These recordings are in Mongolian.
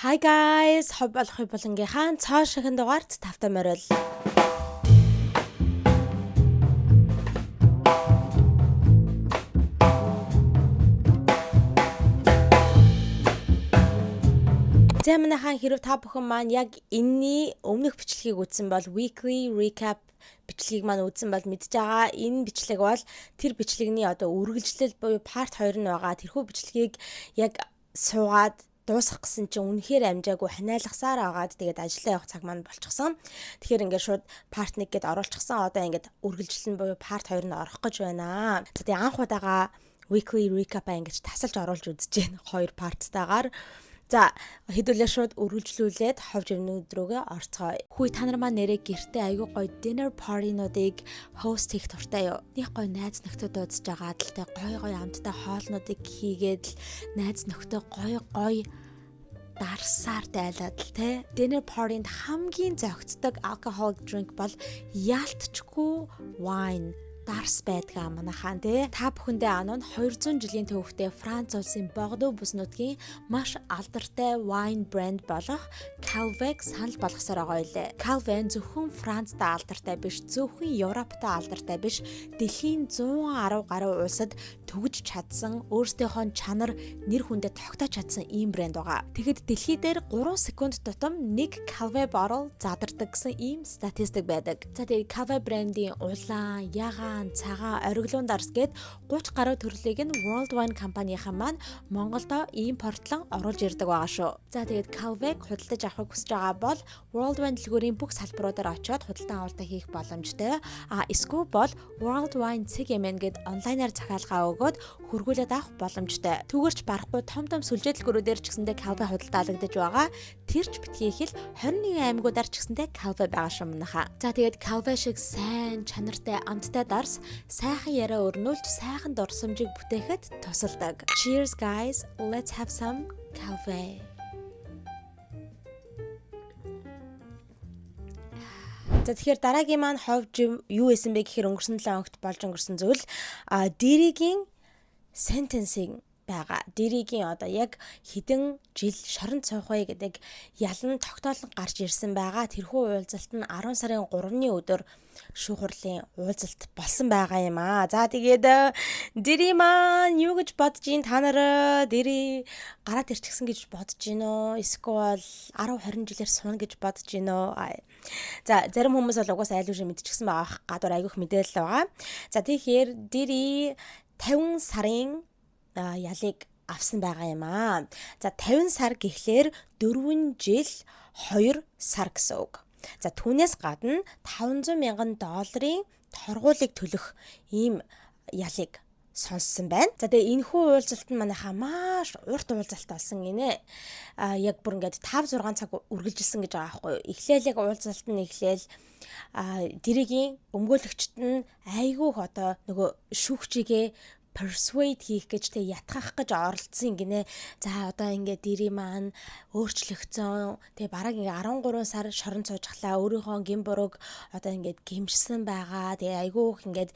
Hi guys, хоб болгонгийнхаа цоо шихэн дугаарт тавтай морил. За манайхан хэрв та бүхэн маань яг энэний өмнөх бичлэгийг үзсэн бол weekly recap бичлэгийг маань үзсэн бол мэдж байгаа. Энэ бичлэг бол тэр бичлэгний үргэлжлэл буюу part 2 нь байгаа. Тэрхүү бичлэгийг яг суугаад дуусгах гэсэн чинь үнэхээр амжаагүй ханиалгасаар агаад тэгээд ажиллаа явах цаг маань болчихсон. Тэгэхээр ингээд шууд part 1 гээд оруулчихсан. Одоо ингээд үргэлжлэл нь буюу part 2 нь орох гэж байна. За тэгээд анх удаага weekly recap-а ингэж тасалж оруулж үзэж байна. 2 part-таагаар. За хэдүүлээ шууд үргэлжлүүлээд ховж өвнөд рүүгээ орцгоё. Хүй та нар маань нэрээ гэртээ аягүй гоё dinner party-нуудыг host хийх туртай юу? Них гоё найз нөхдөд уудаж байгаа адилтай гоё амттай хоолнуудыг хийгээд л найз нөхдөд гоё дарсаар дайлаад л те. Dinner party-нд хамгийн зохицдог alcoholic drink бол яалтчгүй wine. Дарс байдгаа манайхан тий. Та бүхэндээ ануу нь 200 жилийн түүхтэй Франц улсын Бордо бүс нутгийн маш алдартай wine brand болох Calvac санал болгосоор байгаа байлээ. Calvac зөвхөн Францд алдартай биш, зөвхөн Европт алдартай биш, дэлхийн 110 гаруй улсад төгж чадсан, өөрсдийнхөө чанар нэр хүндэд тогтоож чадсан ийм брэнд байгаа. Тэгэхэд дэлхий дээр 3 секунд тутам нэг Calvac bottle задардаг гэсэн ийм статистик байдаг. За тэгээд Calvac брендийн улаан, ягаан, цагаан, ориглон дарс гээд 30 гаруй төрлийг нь World Wine компанийн маань Монголдо импортлон оруулж ирдэг байгаа шүү. За тэгээд Calvac худалдаж авахыг хүсэж байгаа бол World Wine дэлгүүрийн бүх салбаруудаар очиод худалдан авалтаа хийх боломжтой. Эсвэл бол World Wine CGM гээд онлайнаар захиалгаа өгөөд хөргүүлээд авах боломжтой. Түүгээрч барахгүй том сүлжээ дэлгүүрүүдээр ч гэсэндээ Calvac худалдаалагдаж байгаа. Тэрч битгий хэл 21 аймагуудаар ч гэсэндээ Calvac байгаа шүү манайхаа. За тэгээд Calvac шиг сайн чанартай амттай дарс сайхан яриа өрнүүлж сайхан дурсамжийг бүтээхэд тусалдаг. Cheers guys, let's have some Calvac. За тэгэхээр дараагийн маань ховж юу исэн бэ гэхээр өнгөрсөн 7 хоногт болж өнгөрсөн зүйл Дэрийн sentencing байгаа. Дэрийн яг хэдэн жил шоронд суух вэ гэдэг ялан тогтоолон гарч ирсэн байгаа. Тэрхүү уулзалт нь 10 сарын 3-ны өдөр шүүх хурлын уулзалт болсон байгаа юм аа. За тэгээд Дэрийн маань юу гэж бодож ийн та нар Дэрий гараад ирчихсэн гэж бодож гин үү? Эсвэл 10-20 жилээр суна гэж бодож гин үү? За зарим хүмүүс бол угаас айлгүйж мэдчихсэн байгаа. Гадуур айгүйх мэдээлэл байгаа. За тэгэхээр Дэрий 50 сарын ялыг авсан байгаа юм аа. За 50 сар гэхлээр 4 жил 2 сар гэсэн үг. За түүнээс гадна $500,000 торгуулийг төлөх ийм ялыг сонссон байна. За тэгээ энэхүү уулзалт нь манайхаа маш урт уулзалт болсон гинэ. Яг бүр ингээд 5-6 цаг үргэлжилсэн гэж байгаа байхгүй юу. Эхлээл яг уулзалт нь эхлээл Дэрийн өмгөөлөгчт нь айгүйх нөгөө шүүгчигээ persuade хийх гэж ятгах гэж оролцсон гинэ. За ингээд Дэрийн маань өөрчлөгцөн. Тэгээ бараг 13 сар шорон сууж хлаа. Өөрийнхөө гин бурууг ингээд гимжсэн байгаа. Тэгээ айгүйх ингээд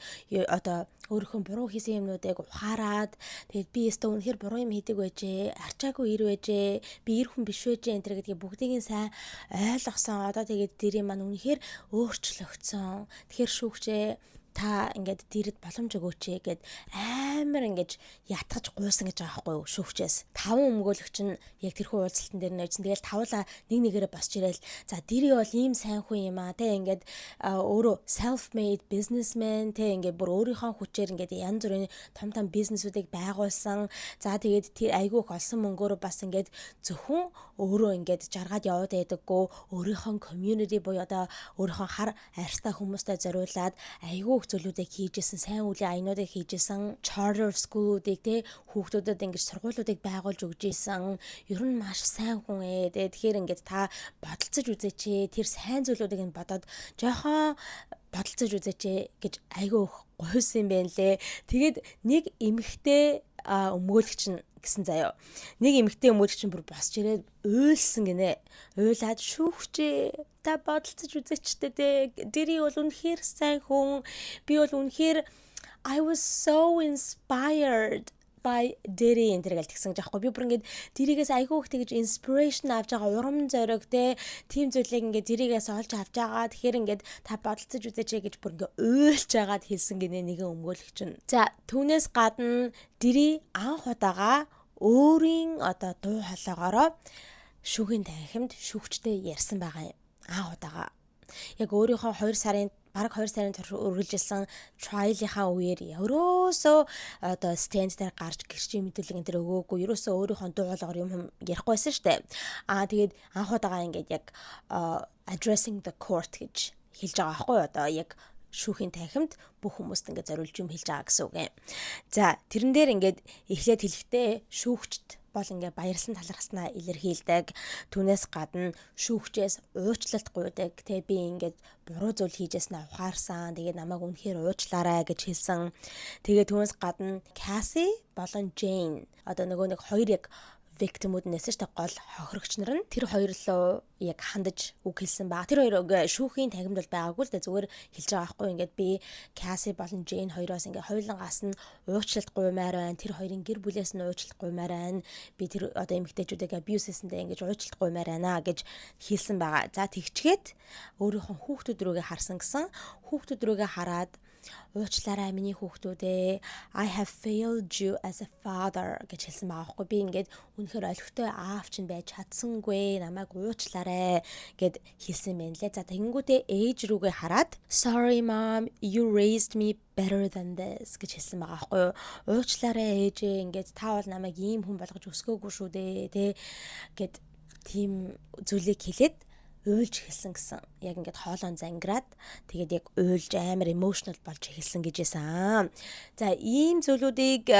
өөрийнхөө буруу хийсэн юмнуудыг ухаарад тэгээд би өөртөө үнэхээр буруу юм хийдэг байжээ. Арчаагүй ир байжээ. Би ир хүн биш байжээ энэ төр гэдгийг бүгдийг нь сайн ойлгосон. Тэгээд Дэрийн маань үнэхээр өөрчлөгцөн. Тэгэхээр шүүгчээ та ингээд Дэрэд боломж өгөөч гэд амар ингэж ятгаж гуйсан гэж байгаа байхгүй юу шүүгчээс. 5 өмгөөлөгч нь яг тэрхүү уулзалтан дээр нэрсэн. Тэгэл тавуулаа нэг нэгээрээ босч ирээл. За Дэрий бол ийм сайн хүн юм аа. Тэ ингээд өөрөө self-made businessman тэ ингээд бүр өөрийнхөө хүчээр ингээд янз бүрийн том бизнесүүдийг байгуулсан. За тэгээд тэр айгүйх олсон мөнгөөрөө бас ингээд зөвхөн өөрөө ингээд жаргаад яваад байдаггүй. Өөрийнхөө community буюу өөрийнхөө хар арьстай хүмүүстэй зориулаад айгүйх зүйлүүдийг хийжсэн, сайн үеийн аянуудыг хийжсэн, charter school-уудыг хүүхдүүдэд ингэж сургуулиудыг байгуулж өгч ийсэн. Ер нь маш сайн хүн ээ. Тэгэхээр ингээд та бодолцож үзээч. Тэр сайн зүйлүүдийг нь бодоод жоохон бодолцож үзээч гэж айгүй гойсон юм байна лээ. Тэгээд нэг эмэгтэй өмгөөлөгч нь гэсэн заяа. Нэг эмэгтэй өмгөөлөгч нь бүр босч ирээд уйлсан гинэ. Уйлаад шүүгчээ та бодолцож үзээчтэй Дэрий бол үнэхээр сайн хүн. Би бол үнэхээр I was so inspired by Diddy энэ гэж тэгсэн жаахгүй. Би бүр ингээд Diddy-гээс айгүй их тэгж inspiration авч байгаа урам зориг те тийм зүйлийг ингээд Diddy-гээс олж авч байгаа. Тэгэхээр ингээд та бодолцож үзээч гэж бүр ингээд уйлж агаад хэлсэн гинэ нэгэн өмгөөлөгч нь. За түүнээс гадна Diddy анх удаага өөрийн одоо дуу хоолойгоороо шүүхийн танхимд шүүгчтэй ярьсан байгаа юм. Анх удаага. Яг өөрийнхөө 2 сарын турш үргэлжилсэн trial-ийнхаа үеэр ерөөсөө одоо stand дээр гарч гэрчийн мэдүүлэг энэ төр өгөөгүй. Ерөөсөө өөрийнхөө дуу хоолойгоор юм ярихгүй байсан шүү дээ. Тэгээд анх удаага ингээд яг addressing the court гэж хэлж байгаа байхгүй юу? Одоо яг шүүхийн танхимд бүх хүмүүст ингээд зориулж юм хэлж байгаа гэсэн үг юм. За тэрэн дээр ингээд эхлээд хэлэхдээ шүүгчд бол ингээд баярлсан талархснаа илэрхийлдэг. Түүнээс гадна шүүгчээс уучлалт гуйдаг. Тэ би ингээд буруу зүйл хийжсэнээ ухаарсан. Тэгээд намайг үнэхээр уучлаарай гэж хэлсэн. Тэгээд түүнээс гадна Cassie болон Jane одоо нөгөө нэг хоёр яг victim-ууд нэсэж та гол хохирогч нар нь тэр хоёр руу яг хандаж үг хэлсэн ба. Тэр хоёр шүүхийн танхимд бол байгаагүй л дээ зүгээр хэлж байгаа байхгүй. Ингээд би Cassie болон Jane хоёроос ингээд хоёулангаас нь уучлалт гуймаар байна. Тэр хоёрын гэр бүлээс нь уучлалт гуймаар байна. Би тэр одоо эмэгтэйчүүдийг abuse хийсэндээ ингээд уучлалт гуймаар байна гэж хэлсэн байгаа. За тэгчгээд өөрийнхөө хүүхдүүд рүүгээ харсан гэсэн. Хүүхдүүд рүүгээ хараад уучлаарай миний хүүхдүүдээ I have failed you as a father гэж хэлсэн байгаа байхгүй. Би ингээд үнэхээр олигтой аав чинь байж чадсангүй намайг уучлаарай гэд хэлсэн байна лээ. За тэгэнгүүтээ ээж рүүгээ хараад sorry mom you raised me better than this гэж хэлсэн байгаа байхгүй. Уучлаарай ээжээ ингээд та бол намайг ийм хүн болгож өсгөөгүй шүү дээ тэ гэд тийм зүйлийг хэлээд уйлж хэлсэн гэсэн. Яг ингээд хоолоон зангираад тэгээд яг уйлж амар emotional болж хэлсэн гэж байсан. За ийм зүйлүүдийг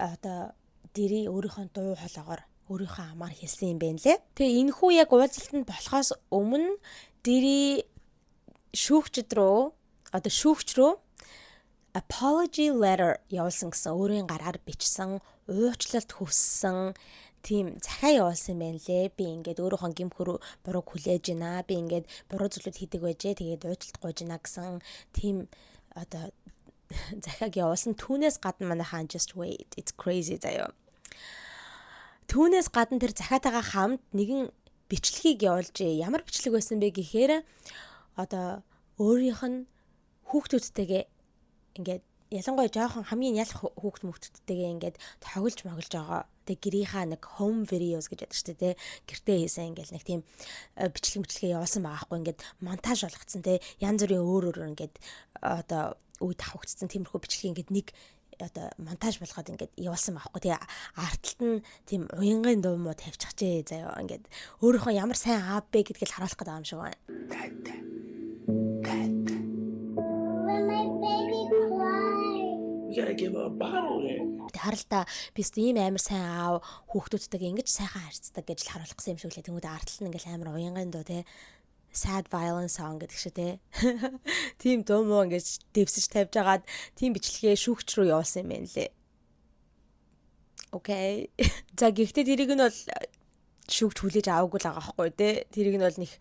одоо Diddy өөрийнхөө дуу хоолойгоор өөрийнхөө амаар хэлсэн юм байна лээ. Тэгээ энэ хүү яг уулзалтанд болохоос өмнө Diddy шүүгч рүү apology letter явуулсан гэсэн. Өөрийн гараар бичсэн, уучлалт хүссэн тийм захаа явуулсан байна лээ. Би ингээд өөрийнхөө гимхүр буруу хүлээж байна. Би ингээд буруу зүйлүүд хийдэг байжээ. Тэгээд уучлалт гуйж байна гэсэн тийм одоо захааг явуулсан. Түүнээс гадна манайхаа just wait. It's crazy заяа. Түүнээс гадна тэр захаатайгаа хамт нэгэн бичлэгийг явуулжээ. Ямар бичлэг байсан бэ гэхээр одоо өөрийнх нь хүүхдүүдтэйгээ ингээд ялангуяа жоохон хамгийн ялах хүүхдүүдтэйгээ ингээд тоглож байгаа. Тэг гэрийнхаа нэг home videos гэж яддаг шүү дээ. Гэртээ хийсэн ингээл нэг тийм бичлэгээ явуулсан байгаа хгүй. Ингээд монтаж болгоцсон те. Янз бүрийн өөр ингээд одоо үе давхагдсан тиймэрхүү бичлэг ингээд нэг одоо монтаж болгоод ингээд явуулсан байгаа хгүй. Тэгээ артталт нь тийм уянгын дуу муу тавьчихжээ заяа. Ингээд өөрийнхөө ямар сайн аав бэ гэдгийг харуулах гэдэг юм шиг байна. You gotta give her a bottle then. Харалта бист ийм амар сайн аав хүүхдүүдтэйгээ ингэж сайхан харьцдаг гэж л харуулсан юм шиг лээ. Тэнгүүд артталт нь ингээл амар уянгын дуу те. Sad violence song гэдэг шиг те. Тийм дуу муу ингэж дэвсэж тавьж агаад тийм бичлэгээ шүүгч рүү явуулсан юм байна лээ. Окей. За гэхдээ тэрийг нь бол шүүгч хүлээж аваагүй л байгаа байхгүй те. Тэрийг нь бол нэг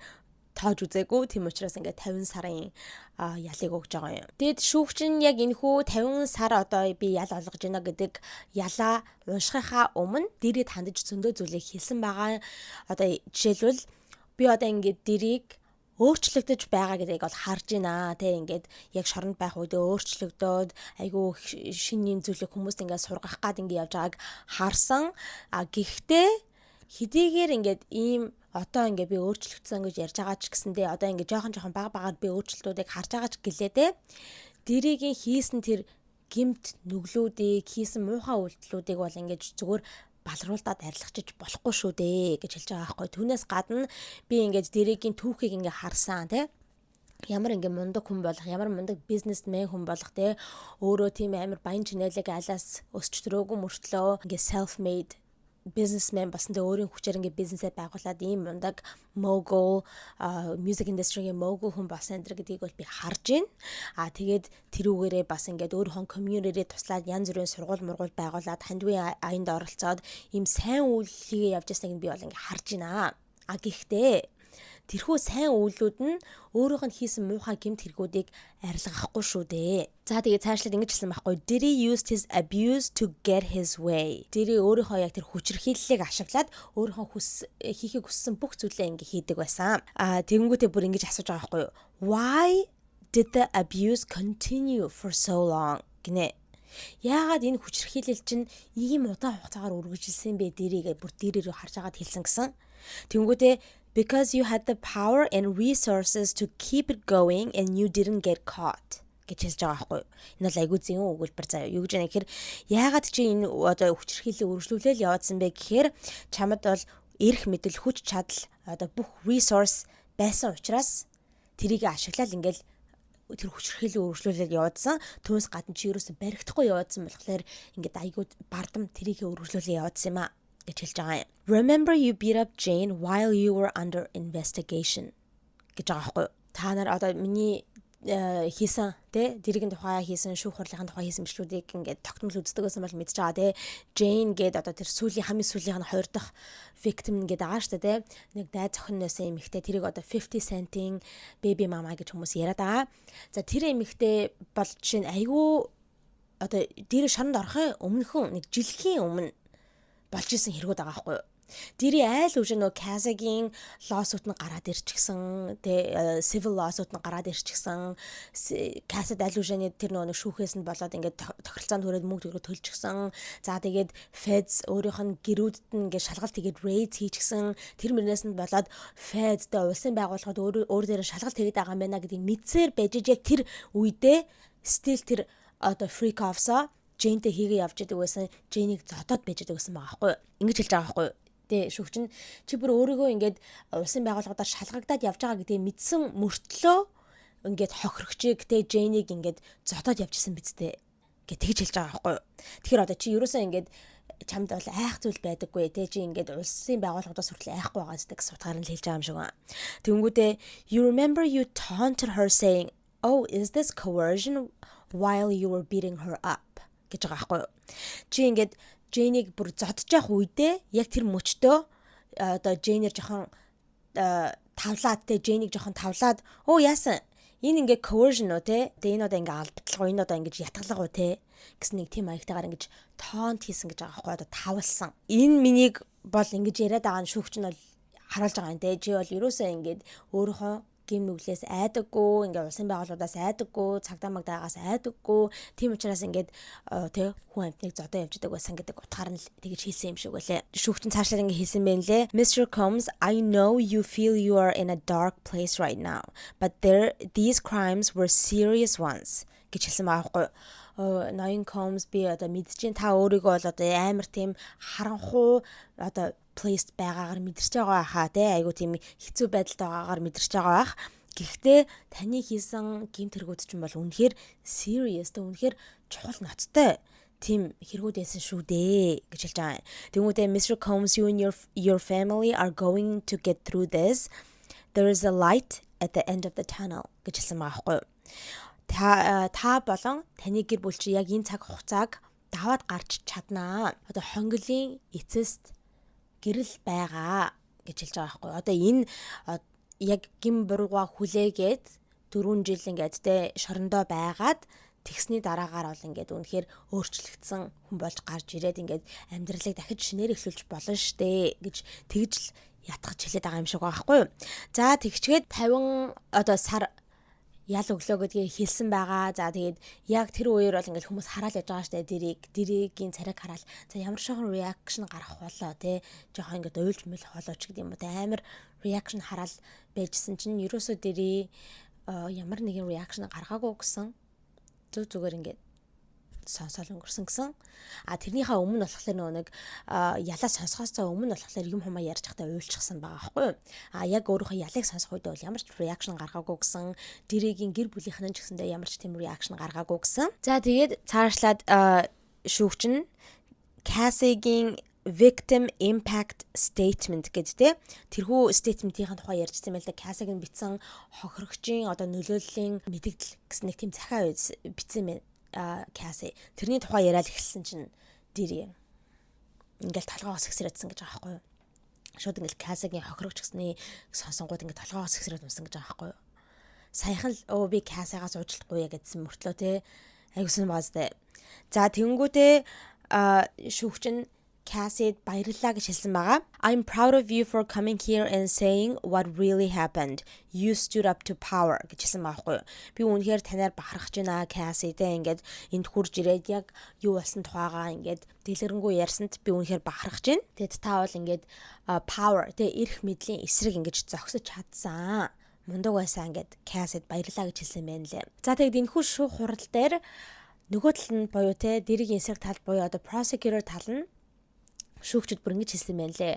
тоож үзээгүй. Тийм учраас ингээд 50 сарын ялыг өгж байгаа юм. Тэгэд шүүгч нь яг энэхүү 50 сар одоо би ял олгож байна гэдэг ялаа уншихаа өмнө Diddy-д хандаж зөндөө зүйлийг хэлсэн байгаа. Одоо жишээлбэл би одоо ингээд Diddy-г өөрчлөгдөж байгаа гэдгийг бол харж байна. Тэ ингээд яг шоронд байх үед өөрчлөгдөөд айгүй шинэ зүйлийг хүмүүст ингээд сургах гад ингээд явж байгааг харсан. Гэхдээ хэдийгээр ингээд ийм одоо ингээд би өөрчлөгдсөн гэж ярьж байгаа ч гэсэндээ одоо ингээд жоохон бага би өөрчлөлтүүдийг харж байгаа ч гэлээ те. Дэрийн хийсэн тэр гимт нүглүүдийг хийсэн муухай үйлдэлүүдийг бол ингээд зүгээр балруулдаад арилгachиж болохгүй шүү дээ гэж хэлж байгаа байхгүй. Түүнээс гадна би ингээд дэрийн түүхийг ингээд харсан те. Ямар ингээд мундаг хүн болох, ямар мундаг бизнесмен хүн болох те. Өөрөө тийм амар баян чинэлэг алаас өсч төрөөгүй мөртлөө ингээд self made businessman басан тэ өөрийн хүчээр ингээ бизнесээ байгуулад ийм мундаг mogul music industry-ийн mogul хүн болсон энэ гэдгийг бол би харж байна. Тэгээд тэрүүгээрээ бас ингээд өөрийнхөө community-д туслаад янз бүрийн сургууль мургуул байгуулад хандивын аянд оролцоод ийм сайн үйл хийгээ явж байсныг би бол ингээ харж байна. Гэхдээ тэрхүү сайн үйлүүд нь өөрийнх нь хийсэн муухай гэмт хэрэгүүдийг арилгахгүй шүү дээ. За тэгээ цаашлаад ингэж хэлсэн байхгүй. Diddy used his abuse to get his way. Diddy өөрийнхөө яг тэр хүчирхийллийг ашиглаад өөрийнхөө хийхийг хүссэн бүх зүйлээ ингээ хийдэг байсан. Тэгэнгүүтээ бүр ингэж асууж байгаа байхгүй юу? Why did the abuse continue for so long? Гинэ. Яагаад энэ хүчирхийлэл чинь ийм удаан хугацаагаар үргэлжилсэн бэ дээрээ бүр дээрээ харж агаад хэлсэн гэсэн. Тэнгүүтээ because you had the power and resources to keep it going and you didn't get caught гэж хэлж байгаа байхгүй. Энэ бол айгүй зэн өгүүлбэр заяа. Юу гэж яана гэхээр яагаад чи энэ одоо хүчирхийллийг үргэлжлүүлээл яваадсан бэ гэхээр чамд бол эрх мэдэл хүч чадал одоо бүх resource байсан учраас тэрийг ашиглаад ингээл тэр хүчирхийллийг үргэлжлүүлээд яваадсан. Түүнээс гадна чи ерөөсө баригдахгүй яваадсан болохоор ингээд айгүй бардам тэрийг үргэлжлүүлээ яваадсан юм а гэж хэлж байгаа юм. Remember you beat up Jane while you were under investigation гэж байгаа байхгүй. Та нар одоо миний хийсэн дэргийн тухай хийсэн шүүх хурлын тухай хийсэн бичлүүдийг ингээд тогтмол үздэгсэн бол мэдж байгаа те. Jane гээд одоо тэр хамгийн сүүлийнх нь 2 дахь victim гээд байгаа шүү дээ те. Нэг дайз охин нөөсөн эмэгтэй тэрийг одоо 50 cent-ийн baby mama гэж хүмүүс яриад байгаа. За тэр эмэгтэй бол жишээ нь айгүй одоо дээр шоронд орохын өмнөхөн нэг жилийн өмнө болж исэн хэрэгүүд байгаа байхгүй юу? Дэрий айл үжи нөө Cassie-гийн lawsuit нь гараад ирчихсэн, civil lawsuit нь гараад ирчихсэн. Cassie айл үжиний тэр нөгөө шүүхээс нь болоод ингээд тохиролцоонд хүрээд мөнгө төгрөг төлчихсэн. За тэгээд Feds өөрийнх нь гэрүүдэд нь ингээд шалгалт хийгээд raid хийчихсэн. Тэр мөрнөөс нь болоод Feds-тэй улсын байгууллагууд өөр дээрээ шалгалт хийгээд байгаа юм байна гэдгийг мэдсээр байж яг тэр үедээ still тэр одоо freak off-соо Jane-тэй хийгээ явж идэг байсан. Jane-ийг зодоод байж идэг байсан байгаа байхгүй юу? Ингэж хэлж байгаа байхгүй юу? Тэ шүүгч нь чи бүр өөрийгөө ингээд улсын байгууллагуудаар шалгагдаад явж байгаа гэдгийг мэдсэн мөртлөө ингээд хохирогчийг тэ Jane-ийг ингээд зодоод явжсэн биз дээ гэж тэгж хэлж байгаа байхгүй юу? Тэгэхээр одоо чи ерөөсөө ингээд чамд бол айх зүйл байдаггүй тэ чи ингээд улсын байгууллагуудаас хүртэл айхгүй байгаа гэдэг сутгаар нь хэлж байгаа юм шиг байна. Тэнгүүдээ you remember you taunted her saying, "Oh, is this coercion?" while you were beating her up гэж байгаа байхгүй юу? Чи ингээд Jane-ийг бүр зодж явах үедээ яг тэр мөчтөө одоо Jane-ээр жоохон тавлаад те Jane-ийг жоохон тавлаад яасан энэ ингээ coercion уу те энэ одоо ингээ алдтлага энэ одоо ингээ ятгалага уу те гэсэн нэг тийм маягтайгаар ингээ тоонт хийсэн гэж байгаа байхгүй одоо тавлсан. Энэ минийг бол ингээ яриад байгаа шүүгч нь бол харуулж байгаа юм те чи бол ерөөсөө ингээ өөрийнхөө гим нүглээс айдаггүй, ингээ улсын байгууллагуудаас айдаггүй, цагдаа магдаагаас айдаггүй. Тийм учраас ингээд тэг хүн амтныг зодоо явж идэг байсан гэдэг утгаар нь тэгж хэлсэн юм шиг байлаа. Шүүгчэн цаашлаад ингээ хэлсэн байна лээ. Mr. Combs, I know you feel you are in a dark place right now, but these crimes were serious ones гэж хэлсэн байгаа байхгүй. Ноён Combs би одоо мэдчихээн та өөрийгөө бол одоо амар тийм харанхуу одоо placed байгаагаар мэдэрч байгаа хаа те айгу тийм хэцүү байдалтай байгаагаар мэдэрч байгаа байх. Гэхдээ таны хийсэн гэмт хэрэгүүд чинь бол үнэхээр serious те үнэхээр чухал ноцтой тийм хэрэгүүд байсан шүү дээ гэж хэлж байгаа. Тэгмүүдээ Mr. Combs, you and your family are going to get through this. There is a light at the end of the tunnel гэж хэлсэн байгаа байхгүй. Та болон таны гэр бүл чи яг энэ цаг хугацааг даваад гарч чаднаа. Одоо хонглын эцэст гэрэл байгаа гэж хэлж байгаа байхгүй. Одоо энэ яг гим бурууга хүлээгээд 4 жил ингээд те шорондоо байгаад тэгсний дараагаар бол ингээд үнэхээр өөрчлөгдсөн хүн болж гарч ирээд ингээд амьдралыг дахиж шинээр эхлүүлж болно штэ гэж тэгж л ятгах хэлээд байгаа юм шиг байхгүй. За тэгчгээд 50 одоо сар ял өглөө гэдгийг хэлсэн байгаа. За тэгээд яг тэр үеэр бол ингээл хүмүүс хараал яж байгаа штэ дэрийн царайг хараал. За ямар шохон reaction гарах болоо те. Жохон ингээд уйлж мэл холооч гэдэг юм уу. Амар reaction хараал байжсэн чинь ерөөсөө дэрий ямар нэгэн reaction гаргаагүй гэсэн. Зүгээр ингээд сонсоол өнгөрсөн гэсэн. Тэрнийхээ өмнө болохоор нэг ялаа сонсохоосоо өмнө болохоор юм хумаа ярьж байхдаа уйлчихсан байгаа байхгүй юу? Яг өөрийнхөө ялыг сонсох үед бол ямар ч reaction гаргаагүй гэсэн. Дэрийн гэр бүлийнх нь ч гэсэндээ ямар ч тийм reaction гаргаагүй гэсэн. За тэгээд цаашлаад шүүгч нь Cassie-гийн victim impact statement гэдэг тэрхүү statement-ийн тухай ярьжсэн байл да. Cassie-гийн бичсэн хохирогчийн одоо нөлөөллийн мэдэгдэл гэсэн нэг тийм захиа бичсэн байна. Cassie тэрний тухай яриад эхэлсэн чинь дэрий ингээл толгоогоос ихсэрэтсэн гэж байгаа байхгүй юу. Шууд ингээл Cassie-гийн хохирогч гэсний сонсонгууд ингээд толгоогоос хэсрээд унсан гэж байгаа байхгүй юу. Саяхан л би Cassie-гаас уучлахгүй гэдсэн мөртлөө те айгуусан баастай. За тэнгүүтээ шүүгч нь Cassie баярлалаа гэж хэлсэн байгаа. I'm proud of you for coming here and saying what really happened. You stood up to power гэж хэлсэн байгаа байхгүй юу. Би үнэхээр танаар бахархаж байна Cassie те ингээд энд хурж ирээд яг юу болсон тухайгаа ингээд дэлгэрэнгүй ярьсанд би үнэхээр бахархаж байна. Тэгэд та бол ингээд power те эрх мэдлийн эсрэг ингэж зогсож чадсан. Мундаг байсан гэд Cassie баярлалаа гэж хэлсэн байна лээ. За тэгэд энэхүү шүүх хурал дээр нөгөө тал нь буюу те дэрийн эсрэг тал буюу одоо prosecutor тал нь шүүгчд бүр ингэж хэлсэн байна лээ.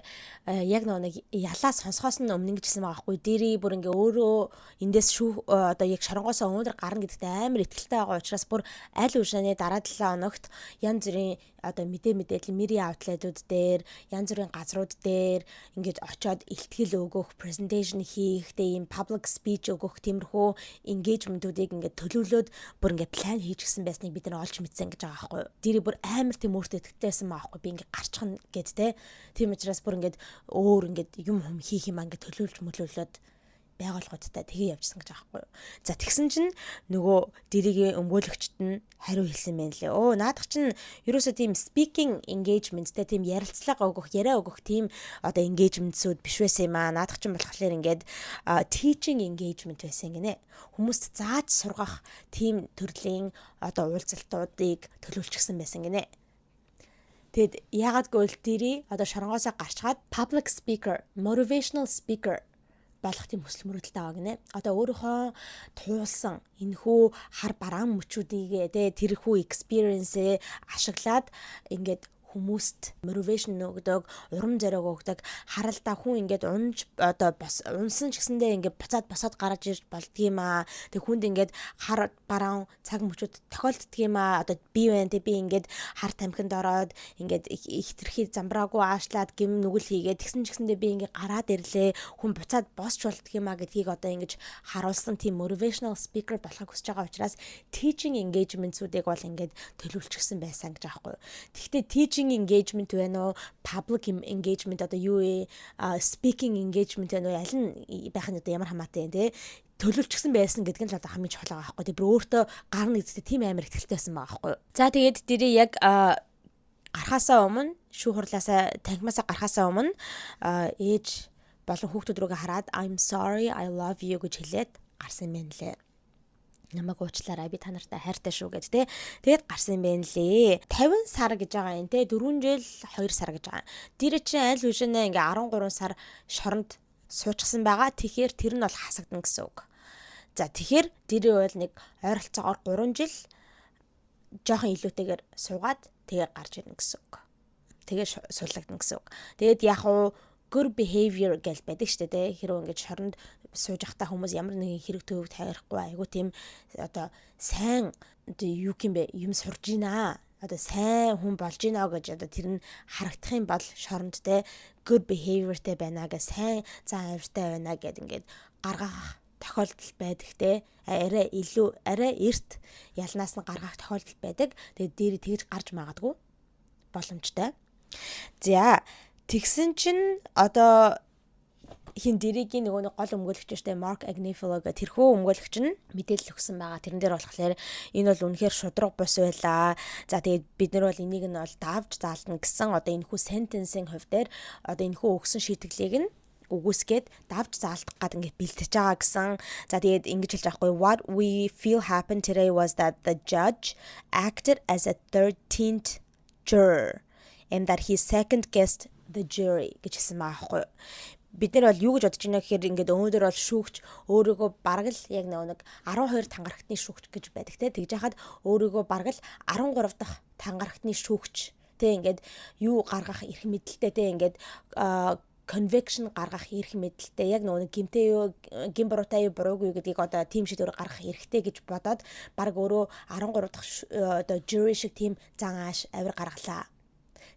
Яг нэг ялаа сонсохоос нь өмнө ингэж хэлсэн байгаа хгүй. Дэрий бүр ингээ өөрөө эндээс одоо яг шоронгоосоо өндөр гарна гэдэгт амар итгэлтэй байгаа учраас бүр аль үшнээ дараа 7 хоногт янз бүрийн одоо мэдээлэл media outlet-ууд дээр янз бүрийн газрууд дээр ингэж очиод илтгэл өгөх, presentation хийх, ийм public speech өгөх тиймэрхүү engagement-уудыг ингээд төлөвлөөд бүр ингээд план хийж гисэн байсныг бид нар олж мэдсэн гэж байгаа байхгүй юу. Дэрий бүр амар тийм өөртөө итгэлтэйсэн байгаа байхгүй. Би ингээд гарчихна гэд те. Тийм учраас бүр ингээд өөр ингээд юм хийх юм ингээд төлөвлөж байгууллагуудтай тгий явжсан гэж байгаа байхгүй юу. За тэгсэн чинь нөгөө дэрийн өмгөөлөгчд нь хариу хэлсэн байна лээ. Наадах чинь ерөөсөө тийм speaking engagementтэй тийм ярилцлага яриа өгөх тийм одоо engagementсүүд биш байсан юм аа. Наадах чинь болохоор ингээд teaching engagement байсан гинэ. Хүмүүст зааж сургах тийм төрлийн одоо уулзалтуудыг төлөвлөжсөн байсан гинэ. Тэгэд яагаад гэвэл дэрий одоо шоронгоосоо гарчгаад public speaker, motivational speaker болох тийм хүсэл мөрөөдөлтэй байгаа гинэ. Одоо өөрийнхөө туулсан энэхүү хар бараан мөчүүдийг тэрхүү experience-ээ ашиглаад ингээд хүмүүст motivation өгдөг, урам зориг өгдөг, харалдаа хүн ингээд унж одоо унсан ч гэсэндээ ингээд босоод гараж ирж болдгийм аа. Тэг хүнд ингээд хар бараан цаг мөчүүд тохиолддог юм аа. Одоо би байна те би ингээд хар тамхинд ороод ингээд хитрхи замбраагүй аашлаад гим нүгэл хийгээд тэгсэн ч гэсэндээ би ингээд гараад ирлээ. Хүн буцаад босч болдгийм аа гэдгийг одоо ингэж харуулсан тийм motivational speaker болохыг хүсэж байгаа учраас teaching engagement-уудыг бол ингээд төлөвлөжсөн байсан гэж аахгүй. Тэгэхдээ teaching engagement байна уу, public engagement одоо юу вэ, speaking engagement байна уу, аль нь байх нь одоо ямар хамаатай юм те төлөвлөжсөн байсан гэдэг нь л одоо хамгийн чухал байгаа байхгүй. Тэг бүр өөртөө гарна гэдэгт тийм амар ихтэй байсан байгаа байхгүй. За тэгээд дэрий яг гарахаасаа өмнө шүүх хурлаасаа танхимаасаа гарахаасаа өмнө ээж болон хүүхдүүд рүүгээ хараад I'm sorry, I love you гэж хэлээд гарсан юм байна лээ. Намайг уучлаарай би та нартай хайртай шүү гэд те. Тэгэд гарсан юм байна лээ. 50 сар гэж байгаа юм те. 4 жил 2 сар гэж байгаа. Дэрэ чи аль үшнээ ингээ 13 сар шоронд суучихсан байгаа. Тэгэхээр тэр нь бол хасагдана гэсэн үг. За тэгэхээр дэрэ бол нэг ойролцоогоор 3 жил жоохон илүүтэйгээр суугаад тэгээ гарч ирнэ гэсэн үг. Тэгээ суулгадна гэсэн үг. Тэгэд яг уу good behavior гэж байдаг шүү дээ. Хэрвээ ингэж шоронд сууж явахдаа хүмүүс ямар нэгэн хэрэг төвөг тавихгүй айгу тийм одоо сайн юу юм бэ юм сурж гинэ. Одоо сайн хүн болж гинэ гэж одоо тэр нь харагдах юм бол шоронд те good behaviorтэй байна гэж сайн зан авиртай байна гэд ингээд гаргах тохиолдол байдаг те. Арай эрт ялнаас нь гаргах тохиолдол байдаг. Тэгээд дээр тэгж гарч магадгүй боломжтой. За тэгсэн чинь одоо хин дэрийн нөгөө нэг гол өмгөөлөгч штэ Mark Agnifilo гэх тэрхүү өмгөөлөгч нь мэдээлэл өгсөн байгаа. Тэрэн дээр болохоор энэ бол үнэхээр шудраг бус байлаа. За тэгээд бид нар бол энийг нь бол давж заална гэсэн одоо энэхүү sentencing хувь дээр одоо энэхүү өгсөн шийтгэлийг нь үгүйсгээд давж заалдах гад ингээд бэлтэж байгаа гэсэн. За тэгээд ингэж хэлж байгаа байхгүй what we feel happened today was that the judge acted as a 13th juror and that he second guessed the jury гэж хэлсэн байгаа байхгүй. Бид нар бол юу гэж бодож байна гэхээр ингээд өнөөдөр бол шүүгч өөрийгөө бараг л яг нэг 12 тангарагтны шүүгч гэж байдаг те. Тэгж яхад өөрийгөө бараг л 13 дахь тангарагтны шүүгч те ингээд юу гаргах эрх мэдэлтэй те ингээд conviction гаргах эрх мэдэлтэй яг нэг гимтэй юу гин буруутай юу буруугүй гэдгийг одоо тим шийдвэр гаргах эрхтэй гэж бодоод бараг өөрөө 13 дахь одоо jury шиг тим зан ааш авир гаргалаа.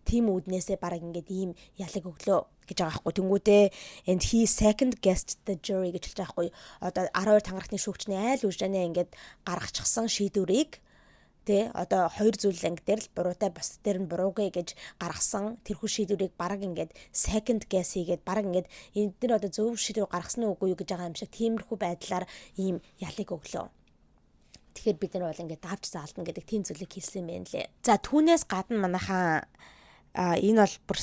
Тим үүднээсээ бараг ингээд ийм ялаг өглөө гэж байгаа байхгүй. Тэнгүүтээ and he second guessed the jury гэж хэлж байгаа байхгүй. Одоо 12 тангарахны шүүгчний айл үжрэнэ ингээд гаргачихсан шийдвэрийг Тэ одоо хоёр зүйл анги дээр л буруутай бос дээр нь буруугүй гэж гаргасан тэрхүү шийдвэрийг бараг ингээд second guess хийгээд бараг ингээд энэ дээр одоо зөв шийдвэр гаргасан уу үгүй юу гэж байгаа юм шиг тиймэрхүү байдлаар ийм ялыг өглөө. Тэгэхээр бид нар бол ингээд давж заалдна гэдэг тийм зүйлийг хэлсэн юм байна лээ. За түүнээс гадна манайхаа энэ бол бүр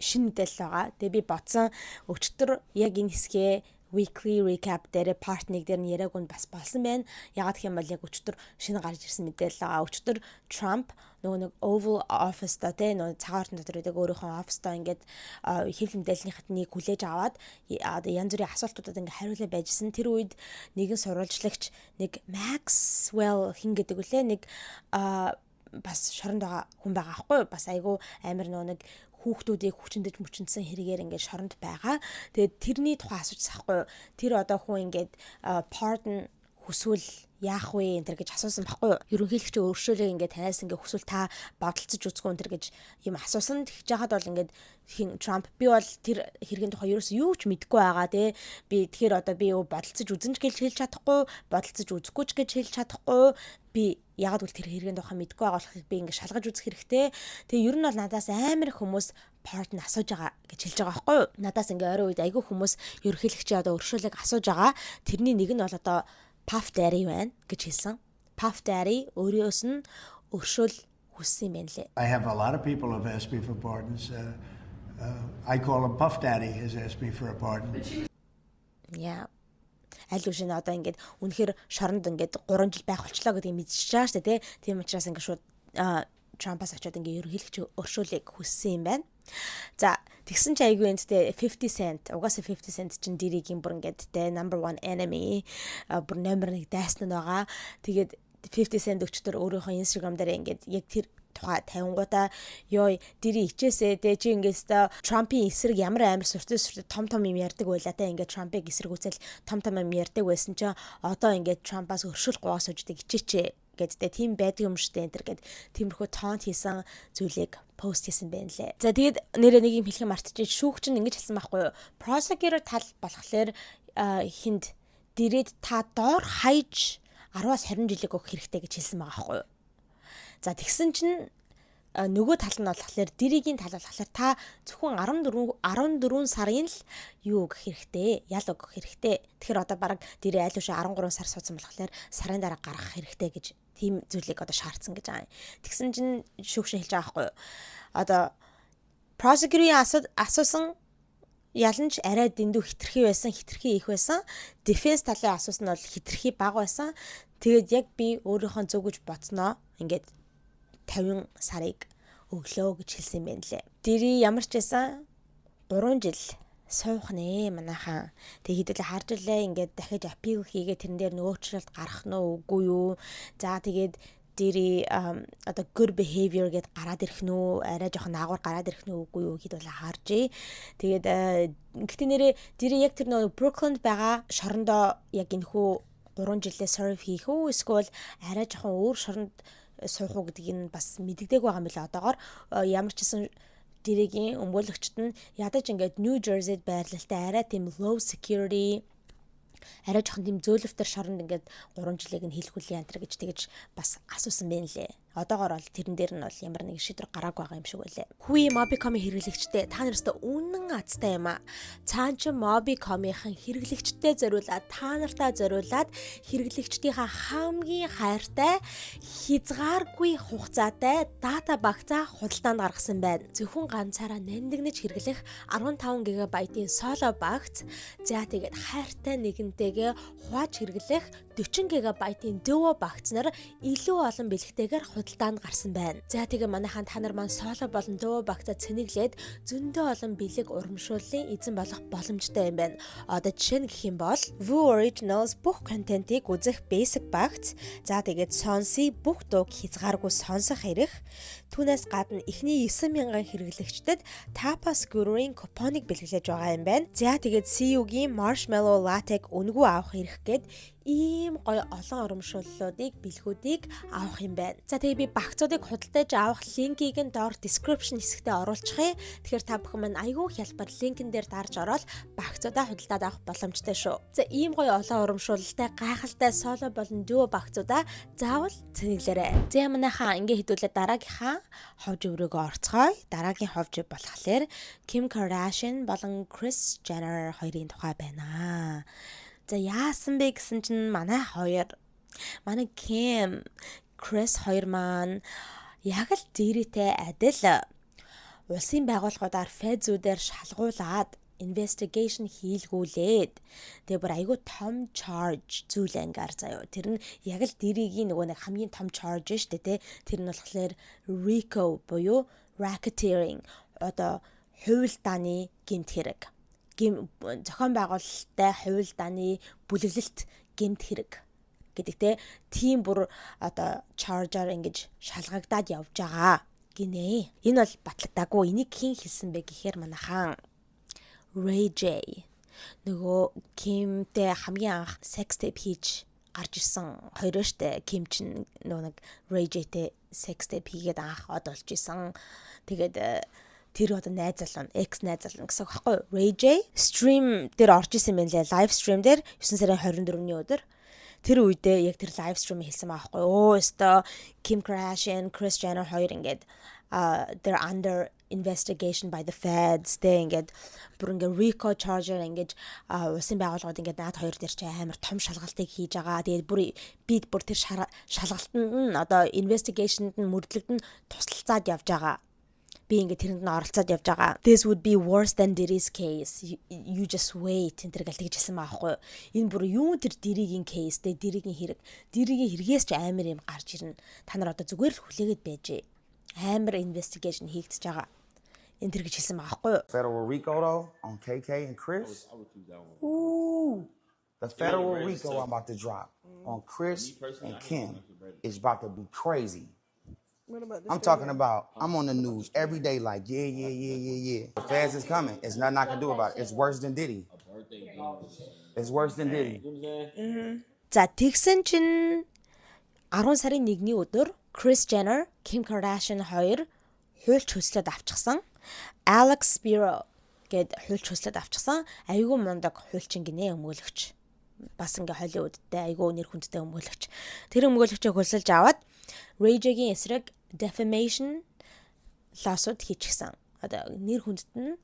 шинэ мэдээлэл байгаа. Тэгээ би бодсон өчтөр яг энэ хэсгээ weekly recap дээр part 1 дээр нь яриаг нь бас болсон байна. Ягаад гэх юм бол яг өчтөр шинэ гарч ирсэн мэдээлэл байгаа. Өчтөр Trump нөгөө нэг Oval Office та тэ нөгөө цагаан ордон дотор өөрийнхөө оффистоо ингээд хэвлэл мэдээллийнхад нэг хүлээж аваад одоо янз бүрийн асуултуудад ингээд хариулаа байжсэн. Тэр үед нэгэн сурвалжлагч нэг Maxwell хин гэдэг үлээ нэг бас шоронд байгаа хүн байгаа аахгүй бас айгүй амар нөгөө нэг хүүхдүүдийг хүчнэдэж мөчнөсөн хэрэгээр ингээд шоронд байгаа. Тэгээд тэрний тухай асууж байхгүй. Тэр одоо хүн ингээд pardon хүсвэл яах вэ энэ төр гэж асуусан байхгүй. Ерөнхийлөгч өөршөөлөө ингээд танаас ингээд хүсвэл та бодолцож үзгүй энэ төр гэж юм асуусан. Тэгж яхад бол ингээд Trump би бол тэр хэргийн тухай ерөөс юу ч мэдэхгүй байгаа тий. Би тэгэхээр одоо би бодолцож үзэн ч гэж хэлж чадахгүй, бодолцож үзэхгүй ч гэж хэлж чадахгүй. Би ягаад гэвэл тэр хэргийн тухай мэдэхгүй байгаа болохыг би ингээд шалгаж үзэх хэрэгтэй. Тэгээ ер нь бол надаас амар их хүмүүс pardon асууж байгаа гэж хэлж байгаа байхгүй юу? Надаас ингээд орой үед айгүй хүмүүс ерөнхийлөгчийн одоо өршөөлөг асууж байгаа. Тэрний нэг нь бол одоо Puff Daddy байна гэж хэлсэн. Puff Daddy өөрөөс нь өршөөл хүссэн юм байна лээ. I have a lot of people have asked me for pardons. I call him Puff Daddy has asked me for a pardon. Yeah. Аль үшин одоо ингээд үнэхээр шоронд ингээд 3 жил байх болчлоо гэдгийг мэдчихэж байгаа шүү дээ тий. Тийм учраас ингээд шууд Trump-аас очиод ингээд ерөнхийлөгч өршөөлийг хүссэн юм байна. За тэгсэн чи айгүй энэтэй 50 cent угаасаа 50 cent чинь дэрийн бүр ингээд тэ number 1 enemy бүр номер 1 дайсан нь байгаа. Тэгээд 50 cent өчтөр өөрийнхөө Instagram дээр ингээд яг тэр тухай 50-гуудаа ёо дэрий ичээсээ тэ чи ингээс Trump-ийн эсрэг ямар амар суртал том юм ярьдаг байлаа тэ ингээд Trump-ыг эсрэгүүцэл том юм ярьдаг байсан чинь одоо ингээд Trump-аас өршөөл гуйс уждаг ичээчээ гэдтэй тийм байдаг юм штэ энэ төр гэд тиймэрхүү тонт хийсэн зүйлийг пост хийсэн байна лээ. За тэгээд нэрээ нэг юм хэлэх мартчих. Шүүгч нь ингэж хэлсэн байхгүй юу? Prosecutor тал болохоор хинд дэрээд та доор хаяж 10-аас 20 жилиг өгөх хэрэгтэй гэж хэлсэн байгаа байхгүй юу? За тэгсэн чинь нөгөө тал нь болохоор дэрийн тал болохоор та зөвхөн 14 сарын л юу өгөх хэрэгтэй, ял өгөх хэрэгтэй. Тэгэхээр одоо баг дэрээ айл үшээ 13 сар суудсан болохоор сарын дараа гаргах хэрэгтэй гэж тийм зүйлийг одоо шаардсан гэж байгаа юм. Тэгсэн чинь шүүгч хэлж байгаа байхгүй юу? Одоо prosecutor-ийн асуусан яланч арай дэндүү хитрхи байсан, хитрхи их байсан. Defense талын асуусан нь бол хитрхи бага байсан. Тэгээд яг би өөрийнхөө зөв гэж бодсноо ингээд 50 сарыг өглөө гэж хэлсэн юм байна лээ. Дэрий ямар ч байсан 3 жил суух нэ манайхаа. Тэгээ хэдүүлээ харж илээ ингээд дахиж апил хийгээ тэрэн дээр нөөцлөлт гарах нь үгүй юу. За тэгээд дэрий одоо good behavior гэд гараад ирэх нүү арай жоохон наагур гараад ирэх нүү үгүй юу гэдээ харжээ. Тэгээд гэтээ нэрээ дэрий яг тэр нөө Brooklyn-д байгаа шорондоо яг энэхүү 3 жилээ serve хийх үү эсвэл арай жоохон өөр шоронд суух уу гэдгийг нь бас мэддэгдэг байгаа юм билээ одоогоор. Ямар ч гэсэн дэрийн өмгөөлөгчд нь ядаж ингээд New Jersey-д байрлалтай арай тийм low security арай жоохон тийм зөөлөвтөр шоронд ингээд 3 жилийг нь хийлгүүл янтар гэж тэгэж бас асуусан байна лээ. Одоогоор бол тэрэн дээр нь бол ямар нэг шийдвэр гарааг байгаа юм шиг байлээ. Хүй Mobicom-ийн хэрэглэгчтэй та нартай үнэн азтай юм а. Цаан ч Mobicom-ийн хэрэглэгчтэй зориулаад та нартай зориулаад хэрэглэгчдийнхаа хамгийн хайртай хязгааргүй хугацаатай дата багцаа худалдаанд гаргасан байна. Зөвхөн ганцаараа нандинаж хэрэглэх 15 ГБ-ийн соло багц, за тэгээд хайртай нэгэнтэйгээ хувааж хэрэглэх 40 ГБ-ийн duo багцнаар илүү олон бэлгтэйгээр худалдаанд гарсан байна. За тэгээ манайхан та нар маань соло болон duo багцаа цэнэглээд зөндөө олон бэлэг урамшууллын эзэн болох боломжтой юм байна. Одоо жишээ нь гэх юм бол Voo Originals бүх контентийг үзэх basic багц, за тэгээд сонсъё бүх дууг хязгааргүй сонсох хэрэг. Түүнээс гадна эхний 9,000 хэрэглэгчдэд Tapas Guru-ийн купоныг бэлгэлж байгаа юм байна. За тэгээд CU-гийн Marshmallow Latte-г үнэгүй авах хэрэг гээд ийм гоё олон урамшууллуудыг, бэлгүүдийг авах юм байна. За тэгээ би багцуудыг худалдаж авах линкийг нь доор description хэсэгтээ оруулчихъя. Тэгэхээр та бүхэн маань айгүй хялбар линкэн дээр дарж ороод багцуудаа худалдаад авах боломжтой шүү. За ийм гоё олон урамшуулалтай, гайхалтай соло болон дуо багцуудаа заавал цэнэглээрэй. За манайхаа ингээ хэдүүлээ дараагийнхаа ховж өрөөгөө орцгоё. Дараагийн ховж болохоор Kim Kardashian болон Kris Jenner хоёрын тухай байна. За яасан бэ гэсэн чинь манай Kim, Kris хоёр маань яг л дээрээтэй адил улсын байгууллагуудаар фэзүүдээр шалгуулад investigation хийлгүүлээд тэгээ бүр айгүй том charge зүйл ангаар заяо. Тэр нь яг л дэрийн нөгөө нэг хамгийн том charge шүү дээ, тэ. Тэр нь болохоор RICO буюу racketeering, одоо хуйлдааны гэмт хэрэг. Зохион байгуулалттай хуйлдааны бүлэглэлт гэмт хэрэг гэдэг те, тийм бүр одоо charge-аар ингэж шалгагдаад явж байгаа гинэ. Энэ бол батлагдаагүй. Энийг хэн хэлсэн бэ гэхээр манайхан Ray J. Нөгөө Kimтэй хамгийн анх sex tape хийж гарч ирсэн хоёр штэ. Kim чинь нөгөө нэг Ray J-тэй sex tape хийгээд анх од болж исэн. Тэгээд тэр одоо найзална, ex найзална гэсэн үг байхгүй юу? Ray J stream дээр орж исэн юм лээ, live stream дээр 9 сарын 24-ний өдөр. Тэр үедээ яг тэр live stream хийсэн байхгүй юу? Өстө Kim Kardashian, Kris Jenner хоёр ингээд they're under investigation by the feds. Тэ ингээд бүр ингээд RICO charge ингээд улсын байгууллагууд ингээд наад хоёр дээр чи амар том шалгалтыг хийж байгаа. Тэгээд бид бүр тэр шалгалтанд нь одоо investigation-д нь мөрдлөгдөн тусалцаад явж байгаа. Би ингээд тэрэнд нь оролцоод явж байгаа. This would be worse than Diddy's case. You just wait. энэ төр гэлтэж хэлсэн байхгүй юу? Энэ бүр юу тэр Diddy-гийн case, Diddy-гийн хэрэг. Diddy-гийн хэрэгээс ч амар юм гарч ирнэ. Та нар одоо зүгээр л хүлээгээд байжээ. Амар investigation хийгдэж байгаа. Энэ төр гэж хэлсэн байхгүй юу? Federal RICO though on KK and Kris. Ooh, the federal RICO I'm about to drop on Kris and Kim is about to be crazy. I'm talking about, I'm on the news every day like, yeah. The feds is coming. There's nothing I can do about it. It's worse than Diddy. It's worse than Diddy. За тэгсэн чинь 10 сарын 1-ний өдөр Kris Jenner, Kim Kardashian хоёр хуульч хөслөд авчихсан. Alex Spiro гэд хуульч хөслөд авчихсан. Айгүй мундаг хуульчин гинэ өмгөөлөгч. Бас ингээ Hollywoodтэй айгүй нэр хүндтэй өмгөөлөгч. Тэр өмгөөлөгчийг хөлсөлж аваад Ray J-гийн эсрэг defamation lawsuit хийчихсэн. Одоо нэр хүндэд нь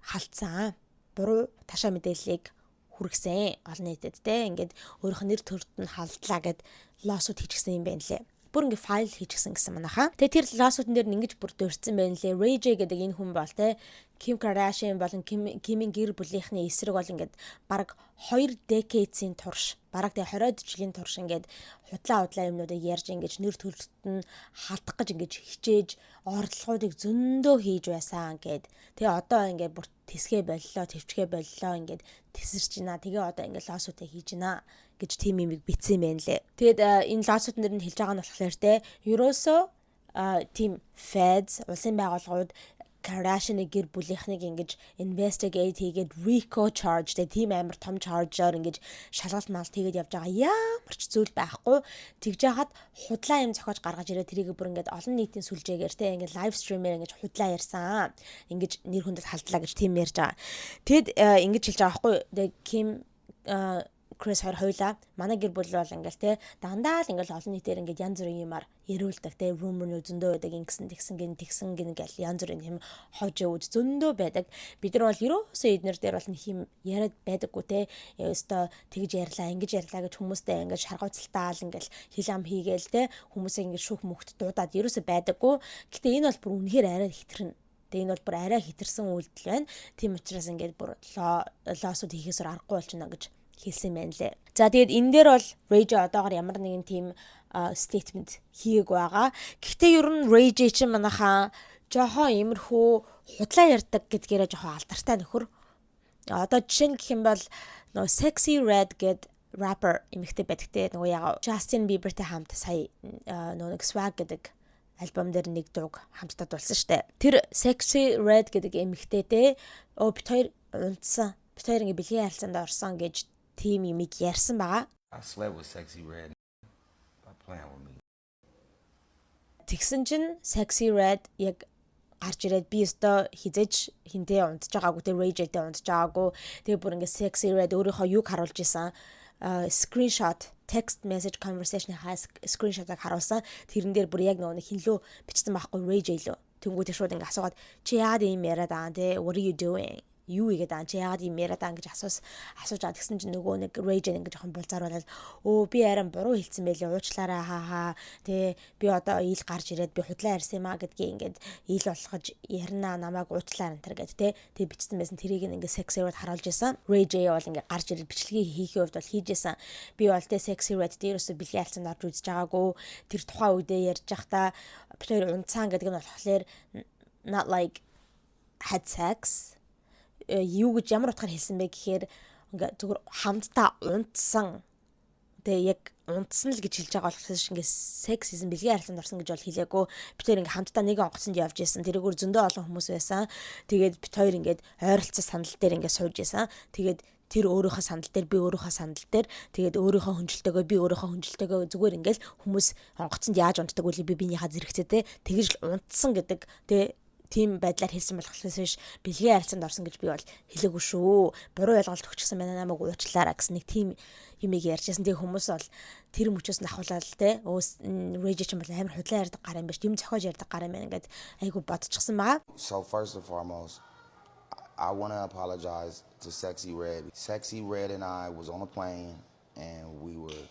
халтсан. Буруу ташаа мэдээллийг хүргэсэн олон нийтэд те. Ингээд өөрийнх нь нэр төрөнд нь халдлаа гэд lawsuit хийчихсэн юм байна лээ. Бүр ингээ файл хийчихсэн гэсэн манайхаа. Тэгээ тэр lawsuit-н дээр ингэж бүр дурдсан байна лээ. Ray J гэдэг энэ хүн бол те Kim Kardashian болон Kim-ийн гэр бүлийнхний эсрэг бол ингээд бараг 2 decades-ийн турш, бараг тэгээ 20 жилийн турш ингээд худлаа юмнуудыг ярьж ингэж нэр төрөлт нь халтах гэж ингэж хичээж оролдлогоодыг зөндөө хийж байсан гэд. Тэгээ одоо ингээд бүр тэсгээ боллоо, төвчгээ боллоо ингээд тесэрч байна. Тэгээ одоо ингээд lawsuit хийж байна гэж тийм юмыг битсэн байна лээ. Тэгээд энэ lawsuit нэр нь хэлж байгаа нь болохоор те ерөөсөө тийм feds улсын байгууллагууд Kardashian-ы гэр бүлийнхнийг ингэж investigate хийгээд RICO charge тийм амар том charge-оор ингэж шалгалт малт хийгээд явж байгаа ямар ч зүйл байхгүй. Тэгж яхад худлаа юм зохиож гаргаж ирээ тэрийг бүр ингэж олон нийтийн сүлжээгээр те ингэж live stream-ээр ингэж худлаа ярьсан. Ингэж нэр хүндэд халдлаа гэж тийм ярьж байгаа. Тэгэд ингэж хэлж байгаа байхгүй. Тэгээ Kim Kris хоёлаа манай гэр бүл бол ингээл те дандаа л ингээл олон нийтээр ингээд янз бүрийн юмар ярилцдаг те rumor-нууд зөндөө байдаг ингэсэн тэгсэн ингээл янз бүрийн юм хожууд зөндөө байдаг. Бид нар бол ерөөсөө эднэр дээр бол нэг юм яриад байдаггүй те ёстой тэгж ярьлаа ингэж ярьлаа гэж хүмүүстэй ингээд шаргууцалтаал ингээл хил ам хийгээл те хүмүүсээ ингээд шүүх мөхт дуудаад ерөөсөө байдаггүй. Гэтэ энэ бол бүр үнэхээр арай хитрэн. Тэгээ энэ бол бүр арай хитэрсэн үйлдэл байна. Тийм учраас ингээд бүр лоосууд хийхээсээр аргагүй болчихно гэж хэлсэн байна лээ. За тэгээд энэ дээр бол Ray J одоогоор ямар нэгэн тийм statement хийгээг байгаа. Гэхдээ ер нь Ray J чинь манайхаа жоохон иймэрхүү худлаа ярьдаг гэдгээрээ жоохон алдартай нөхөр. Одоо жишээ нь гэх юм бол нөгөө Sexy Red гэд rapper эмэгтэй байдагтэй нөгөө яга Justin Bieberтэй хамт сая нөгөө Swag гэдэг альбом дээр нэг дууг хамтдаа дуулсан штэ. Тэр Sexy Red гэдэг эмэгтэйтэй бит хоёр унтсан. Бит хоёр ингээ бэлгийн харилцаанд орсон гэж тийм юмыг ярьсан байгаа. I slept with Sexy Red by playing with me. Тэгсэн чинь Sexy Red яг гарч ирээд би өстө хизэж хинтээ унтж байгаагүй тэр Ray J-тэй унтж байгаагүй. Тэгээ бүр ингээ Sexy Red өөрийнхөө юг харуулж исэн screenshot text message conversation-ийнхаа screenshot-ыг харуулсан. Тэрэн дээр бүр яг нөгөө хинлөө бичсэн байхгүй Ray J лөө. Тэнгүүд шууд ингээ асуугаад чи яагаад ийм яриад байгаа те what are you doing? Юу игээд аа чи яагаад ийм яриад аа гэж асууж байгаа. Тэгсэн чинь нөгөө нэг Ray J ингээ жоохон булзааруулаад өө би арай буруу хэлсэн байлээ уучлаарай хаа те би одоо ил гарч ирээд би худлаа ярьсан юм аа гэдгийг ингээд ил болгож ярина намайг уучлаар энэ төр гэд те тэг бичсэн байсан тэрийг ингээ Sexy Red харуулж исэн. Ray J бол ингээ гарч ирээд бичлэгийг хийхийн хувьд бол хийж исэн. Би бол те Sexy Red дээрөөсөө бэлгийн алцанд орж үзэж байгаагүй. Тэр тухайн үедээ ярьж байхдаа бид хоёр унцаан гэдэг нь болохоор not like had sex юу гэж ямар утгаар хэлсэн бэ гэхээр ингээ зүгээр хамтдаа унтсан. Тэгээ яг унтсан л гэж хэлж байгаа болохоос ингээ секс хийсэн бэлгийн харилцаанд орсон гэж бол хэлээгүй. Бид хоёр ингээ хамтдаа нэг онгоцонд явж исэн. Тэрүүгээр зөндөө олон хүмүүс байсан. Тэгээд бид хоёр ингээ ойролцоо сандал дээр ингээ сууж исэн. Тэгээд тэр өөрийнхөө сандал дээр би өөрийнхөө сандал дээр тэгээд өөрийнхөө хөнжилтөөгөө би өөрийнхөө хөнжилтөөгөө зүгээр ингээл хүмүүс онгоцонд яаж унтдаг үл би биенийхээ зэрэгцээтэй тэгж л унтсан гэдэг тийм байдлаар хэлсэн болохоос биш бэлгийн харилцаанд орсон гэж би бол хэлээгүй шүү. Буруу ойлголт өгчихсэн байна намайг уучлаарай гэсэн нэг тийм юмыг ярьжсэн. Тэгээ хүмүүс бол тэр мөчөөс нь ахуулаад те Ray J ч юм бол амар худлаа ярьдаг гар юм биш. Юм зохиож ярьдаг гар юм байна гэд айгу бодчихсан байгаа. So first and foremost, I want to apologize to Sexy Red. Sexy Red and I was on a plane and we were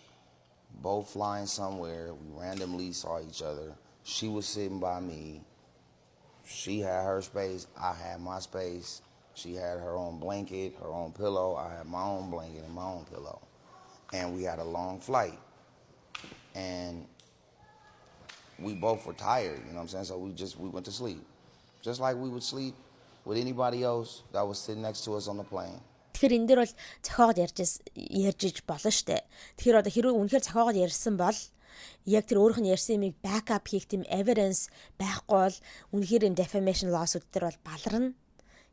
both flying somewhere. We randomly saw each other. She was sitting by me. She had her space, I had my space. She had her own blanket, her own pillow. I had my own blanket and my own pillow. And we had a long flight. And we both were tired, you know what I'm saying? So we went to sleep. Just like we would sleep with anybody else that was sitting next to us on the plane. Тэгэхээр энэ дээр бол зохиогод ярьж болно штэ. Тэгэхээр одоо хэрвээ үнэхээр зохиогод ярьсан бол яг тэр өөрийнх нь ярьсан юмыг backup хийх тийм evidence байхгүй бол үнэхээр энэ defamation lawsuit дээр бол баларна.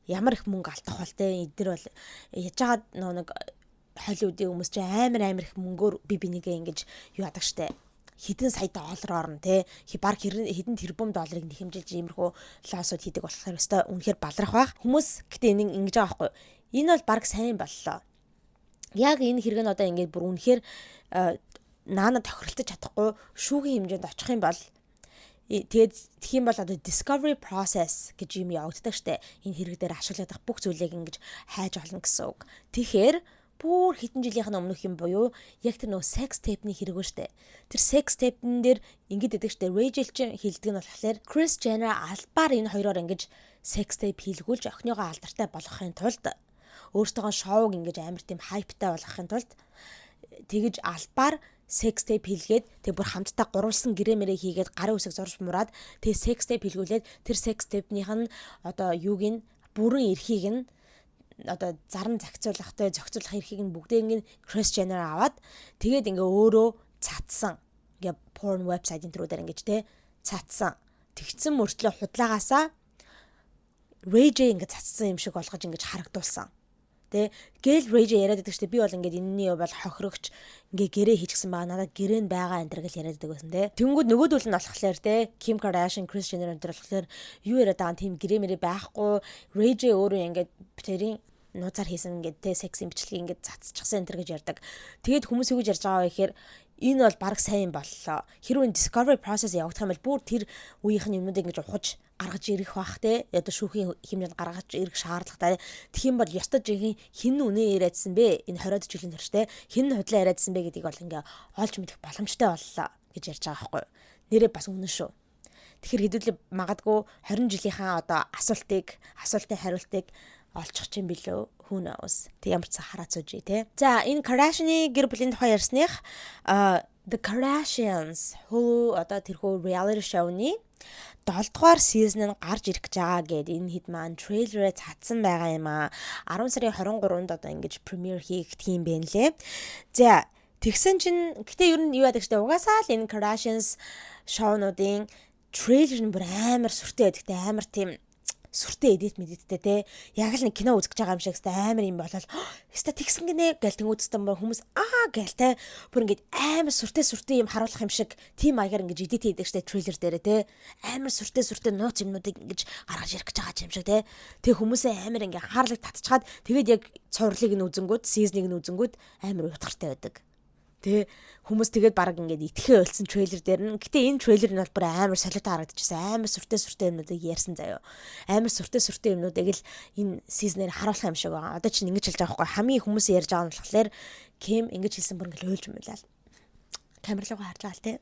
Ямар их мөнгө алдах бол те эдгээр бол яж хаад нэг Холливуудын хүмүүс чинь амар их мөнгөөр бинийгээ ингэж юу яадаг штэ. Хэдэн сая доллараар нь те баг хэдэн тэрбум долларыг нэхэмжилж иймэрхүү лawsuit хийдэг болохоор өстой үнэхээр баларх байх. Хүмүүс гэтээ энэ ингэж байгаа байхгүй. Энэ бол баг сайн боллоо. Яг энэ хэрэг нь одоо ингэж бүр үнэхээр наана тохиролцож чадахгүй шүүхийн хэмжээнд очих юм бол тэгээд тэх юм бол одоо discovery process гэж юм явагддаг штэ. Энэ хэрэг дээр ашиглаад байх бүх зүйлийг ингэж хайж олно гэсэн үг. Тэгэхээр бүр хэдэн жилийнх нь өмнөх юм буюу яг тэр нөө sex tape-ний хэрэг ба штэ. Тэр sex tape-н дээр ингэж өгдөг штэ. Ray J чинь хэлдэг нь болохоор Kris Jenner албаар энэ хоёроор ингэж sex tape хийлгүүлж охиныгоо алдартай болгохын тулд өөртөөгөө шоуг ингэж амар тийм хайптай болгохын тулд тэгэж албаар sex tape хийлгээд тэг бүр хамтдаа гурвалсан гэрэмэрээ хийгээд гарын үсэг зурж мураад тэг sex tape хийлгүүлээд тэр sex tape-ийнх нь одоо юуг нь бүрэн эрхийг нь одоо зарим зохицуулахтай зохицуулах эрхийг нь бүгдийг нь Kris Jenner аваад тэгээд ингээ өөрөө цацсан ингээ porn website энтрүүдээр ингэж те цацсан тэгсэн мөртлөө худлагаасаа Ray J ингээ цацсан юм шиг болгож ингэж харагдуулсан. Тэ гэл Ray J яриад байдаг шүү дээ. Би бол ингээд энэний бол хохирогч ингээ гэрээ хийчихсэн байгаа. Надад гэрээ нь байгаа энэ төр гэл яриад байдаг байсан тэ. Тэнгүүд нөгөөдөл нь болохоор тэ Kim Kardashian, Kris Jenner энэ төр болохоор юу яриад байгаа тийм гэрээ мэрээ байхгүй. Ray J өөрөө ингээд битэрийн нууцаар хийсэн ингээд тэ сексийн бичлэгийг ингээд цацчихсан энэ төр гэж ярьдаг. Тэгээд хүмүүс юу гэж ярьж байгаа вэ гэхээр энэ бол баг сайн боллоо. Хэрвээ discovery process явагдах юм бол бүр тэр үеийнх нь юмнуудыг ингэж ухаж гаргаж ирэх бах те. Одоо шүүхийн хэмжээнд гаргаж ирэх шаардлагатай. Тэгэх юм бол ёстой жигийн хин үнэ яриадсан бэ? Энэ 20-д жилийн турш те. Хин худлаа яриадсан бэ гэдгийг бол ингээ олж мэдэх боломжтой боллоо гэж ярьж байгаа байхгүй юу? Нэрээ бас үнэн шүү. Тэгэхээр хэдүүлээ магадгүй 20 жилийнхаа одоо асуултын хариултыг олчих юм билүү? Who knows. Тэг ямар ч хараад сууж тий. За энэ Kardashian-ы гэр бүлийн тухай ярьсных The Kardashians хуу одоо тэрхүү reality show-ны 7 дугаар season нь гарч ирэх гэж байгаа гэд энэ хэд маань трейлерээ цацсан байгаа юм аа. 10 сарын 23-нд одоо ингэж premiere хийх тийм байна лээ. За тэгсэн чинь гэтээ ер нь юу яадаг штэ угаасаа л энэ Kardashians show-нуудын трейлер нь бүр амар сүртэй байдаг те амар тийм сүртэй эдит мэдэттэй те яг л нэг кино үзэж байгаа юм шиг амар юм болол хэвээ тэгсэн гинэ гэл тэнгуүдстэй хүмүүс гэл те бүр ингээд амар сүртэй юм харуулах юм шиг тим маягаар ингэж эдит хийдэг штэ трейлер дээрээ те амар сүртэй нууц юмнуудыг ингэж гаргаж ирэх гэж байгаа юм шиг те тэг хүмүүсээ амар ингээ анхаарлыг татчихад тэгээд яг цувралыг нь үзэнгүүд сизнийг нь үзэнгүүд амар утгартай байдаг. Тэ хүмүүс тэгээд баг ингээд итгэхээ ойлцсон трейлер дээр нь. Гэтэ энэ трейлер нь бол бүр амар солиотой харагдчихсан. Амар сүртэй юмнуудыг ярьсан заяо. Амар сүртэй юмнуудыг л энэ сизнээр харуулах юм шиг байгаа. Одоо чинь ингэж хэлж байгаа байхгүй. Хамгийн хүмүүс ярьж байгаа нь болохоор Ким ингэж хэлсэн бүр ингээд ойлж юмлаа. Камер руу харж байгаа л тэ.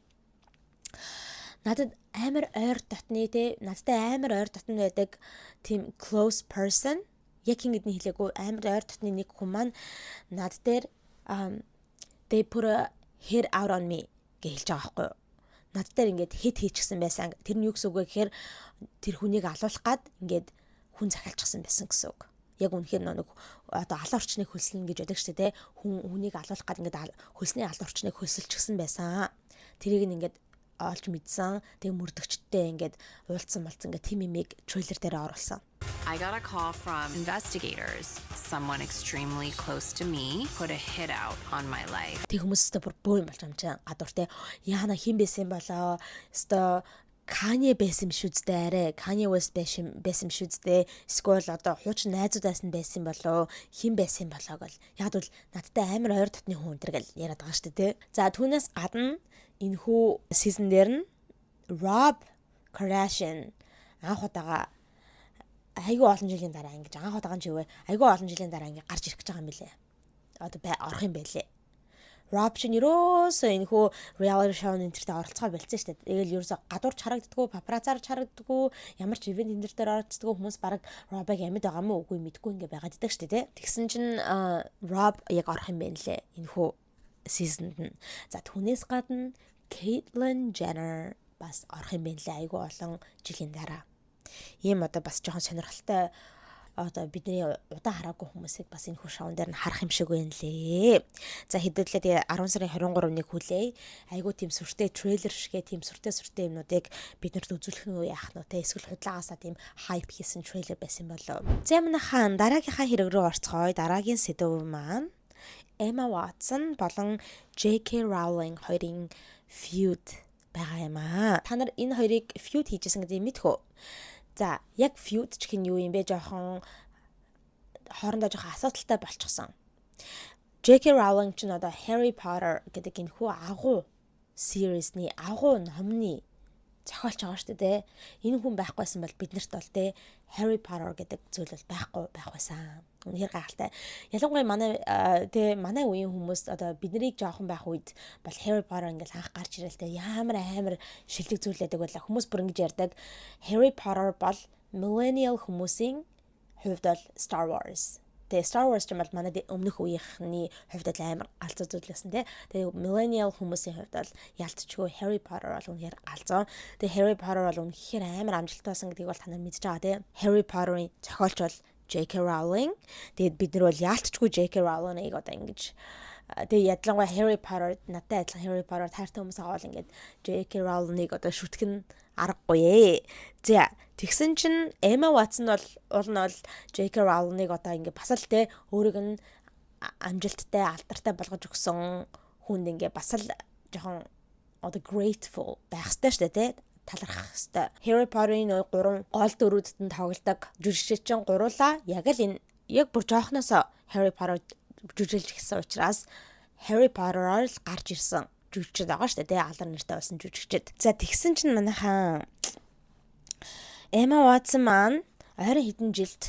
Надад амар ойр дотны тэ надтай амар ойр дотны байдаг тийм close person яг ингэдний хэлээгүй амар ойр дотны нэг хүн маань над дээр they put a hit out on me гэж хэлж байгаа байхгүй юу. Над дээр ингээд хит хийчихсэн байсан. Тэр нь юу гэсэн үг вэ гэхээр тэр хүнийг алуулах гад ингээд хүн захиалчихсан байсан гэсэн үг. Яг үнэхээр нэг одоо алан орчныг хөлснө гэж байдаг шүү дээ. Хүнийг алуулах гад ингээд хөлсний алан орчныг хөлсөлчихсэн байсан. Тэрийг нь ингээд олж мэдсэн. Тэгээ мөрдөгчтэй ингээд уулцсан ингээд тим имийг трейлер дээр оруулсан. I got a call from investigators. Someone extremely close to me put a hit out on my life. Тэг хүмүүстэй бүр бөө юм болж юм чинь гадууртай яана хин байсан болоо өстой Kanye байсан шүү дээ арай Kanye West байсан шүү дээ эсвэл одоо хуучин найзуудаас нь байсан болоо хин байсан болоог л яг бол надтай амар ойр дотны хүн энэ гэл яриад байгаа шүү дээ. За түүнээс гадна энэ хүү season дээр нь Rob Kardashian анх удаага айгүй олон жилийн дараа ингэж анх удаага ч юу вэ айгүй олон жилийн дараа ингэ гарч ирэх гэж байгаа юм билээ. Одоо орох юм байлээ. Rob ч нэрөөсөө энэ хүү reality show энтертэй оролцохоо болцсон шүү дээ. Тэгэл ерөөсөө гадуурч харагддаггүй, папарацаар харагддаггүй, ямар ч ивент энтер дээр оролцдаггүй хүмүүс бараг Rob-ыг амьд байгаа мó үгүй мэдгүй ингэ байгаад идэг шүү дээ. Тэгсэн чинь Rob яг орох юм байна лээ. Энэ хүү season-д нь. За түүнээс гадна Caitlyn Jenner бас орох юм байна лээ. Айгүй олон жилийн дараа. Ийм одоо бас жоохон сонирхолтой одоо бидний удаан хараагүй хүмүүсийг бас энэ хүү шоун дээр нь харах юм шиг байна лээ. За хэдүүлээ тэгээ 10 сарын 23-ны хүлээ. Айгуу тийм сүртэй трейлер шигээ тийм сүртэй юмнуудыг биднэрт үзүүлэх нь яах нь те эсвэл худалдаасаа тийм хайп хийсэн трейлер байсан болоо. За манайхан дараагийнхаа хэрэг рүү орцгоё. Дараагийн сэдв маань Emma Watson болон J.K. Rowling хоёрын feud байгаа юм аа. Та нар энэ хоёрыг feud хийжсэн гэдэг мэдхүү. За, яг feud ч гэх нь юу юм бэ? Жоохон хоорондоо жоохон асуудалтай болчихсон. J.K. Rowling ч одоо Harry Potter гэдэг энэ хүү агуу series-ний агуу номны зохиолч байгаа шүү дээ. Энэ хүн байхгүйсэн бол биднэрт бол те Harry Potter гэдэг зүйл бол байх байсан. Үнэхээр гайхалтай. Ялангуяа манай үеийн хүмүүс одоо биднийг жоохон байх үед бол Harry Potter ингээл анх гарч ирэл те ямар шилдэг зүйл байдаг байлаа. Хүмүүс бүр ингэж ярьдаг. Harry Potter бол millennial хүмүүсийн хувьд бол Star Wars. Тэгээ Star Wars ч юм бол манай өмнөх үеийнхний хувьд л амар галзуу зүйл байсан те. Тэгээ millennial хүмүүсийн хувьд бол ялцчгүй Harry Potter бол үнэхээр галзуу. Тэгээ Harry Potter бол үнэхээр амар амжилттай байсан гэдгийг бол та нар мэдж байгаа те. Harry Potter-ын зохиолч бол J.K. Rowling. Тэгээд бид нар бол ялцчгүй J.K. Rowling-ыг одоо ингэж тэгээ ялангуяа Harry Potter надтай адилхан Harry Potter таартай хүмүүс аваад ингээд J.K. Rowling-ыг одоо шүтгэх нь аргагүй ээ. За тэгсэн чинь Emma Watson бол J.K. Rowling-ыг одоо ингээд бас л те өөрийг нь амжилттай алдартай болгож өгсөн хүнд ингээд бас л жоохон одоо grateful байх хэрэгтэй шүү дээ те. Талархах хэвээр. Harry Potter-ын 3 гол дөрүүдэд нь тоглодог жүжигчин гуруула яг бүр жоохноос Harry Potter жүжиглэж гисэн учраас Harry Potter-аар л гарч ирсэн жүжигчд байгаа шүү дээ. Алдар нэртэй болсон жүжигчд. За тэгсэн чинь манайхан Emma Watson маань ойрын хэдэн жилд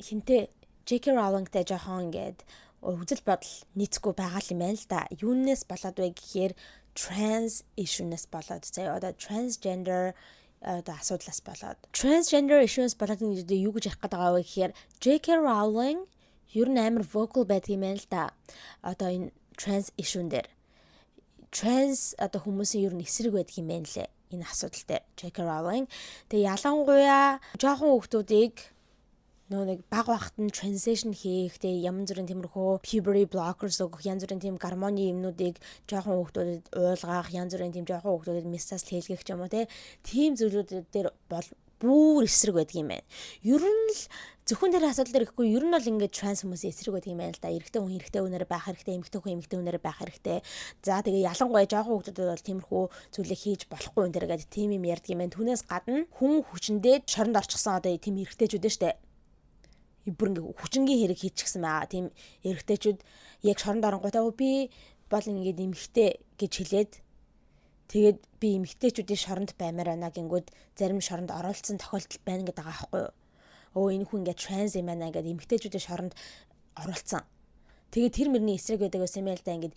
хинтээ J.K. Rowling-тэй жоохон ингээд үзэл бодол нийцгүй байгаа юм байна л да. Юунээс болоод вэ гэхээр trans issue-нээс болоод заяа одоо transgender одоо асуудлаас болоод transgender issues болоод юу гэж ярих гэдэг байгаа вэ гэхээр J.K. Rowling ер нь амар vocal байдаг юм байна л да. Одоо энэ trans issue дээр trans одоо хүмүүсийн ер нь эсрэг байдаг юм байна лээ энэ асуудал дээр J.K. Rowling. Тэгээ ялангуяа жоохон хүүхдүүдийг нэг баг багт нь transition хийх тэгээ янз бүрийн тиймэрхүү puberty blockers өгөх янз бүрийн тийм гормоны юмнуудыг жоохон хүүхдүүдэд уулгах янз бүрийн тийм жоохон хүүхдүүдэд массаж хийлгэх ч юм уу тийм зүйлүүд дээр бол бүр эсрэг байдаг юм байна. Ер нь л зөвхөн тэр асуудал дээр ихгүй ер нь бол ингээд транс хүмүүсийн эсрэг байдаг юм байна л да. Эрэгтэй хүн эрэгтэй хүнээр байх хэрэгтэй, эмэгтэй хүн эмэгтэй хүнээр байх хэрэгтэй. За тэгээ ялангуяа жоохон хүүхдүүд бол тиймэрхүү зүйлийг хийж болохгүй энэ гэдэг тийм юм ярьдаг юм байна. Түүнээс гадна хүн хүчиндээ шоронд орчихсон одоо тийм эрэгтэйчүүд дээ штэ. Бүр ингээд хүчингийн хэрэг хийчихсэн байгаа. Тийм эрэгтэйчүүд яг шоронд оронгуудаа би бол ингээд эмэгтэй гэж хэлээд тэгээд би эмэгтэйчүүдийн шоронд баймаар байна гингүүд зарим шоронд оролцсон тохиолдол байна гэдэг байгаа байхгүй юу? Энэ хүн ингээд транс юм байна гэдэг эмэгтэйчүүдийн шоронд оролцсон. Тэгээд тэр мөрний эсрэг байдаг байсан юм л да ингээд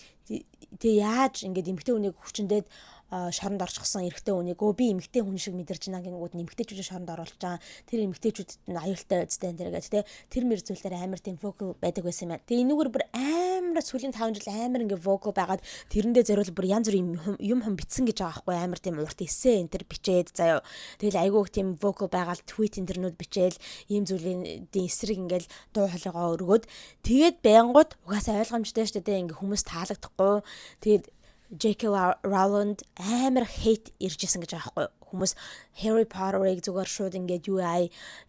тэг яаж ингээд эмэгтэй хүнийг хүчнээд шоронд орчихсон эрэгтэй хүнийг би эмэгтэй хүн шиг мэдэрч байна гингүүд эмэгтэйчүүдийн шоронд оруулж байгаа. Тэр эмэгтэйчүүдэд нь аюултай үстэй энэ гэдэг тэр мэр зүйлээр амар тийм vocal байдаг байсан юм байна. Тэгээ энэгээр бүр амар сүүлийн 5 жил амар ингээд vocal байгаад тэрэндээ зориул бүр янз бүрийн юм битсэн гэж байгаа байхгүй амар тийм урт эссе энэ төр бичээд заяа. Тэгэл айгуух тийм vocal байгаад tweet интернүүд бичээл ийм зүйлийн эсрэг ингээд дуу хоолойгоо өргөөд тэгээд байнгут угаасаа ойлгомжтой шүү дээ ингээд хүмүүс таалагдахгүй. Тэгээд J.K. Rowling амар hate иржсэн гэж байгаа байхгүй хүмүүс Harry Potter-ыг зүгээр шууд ингээд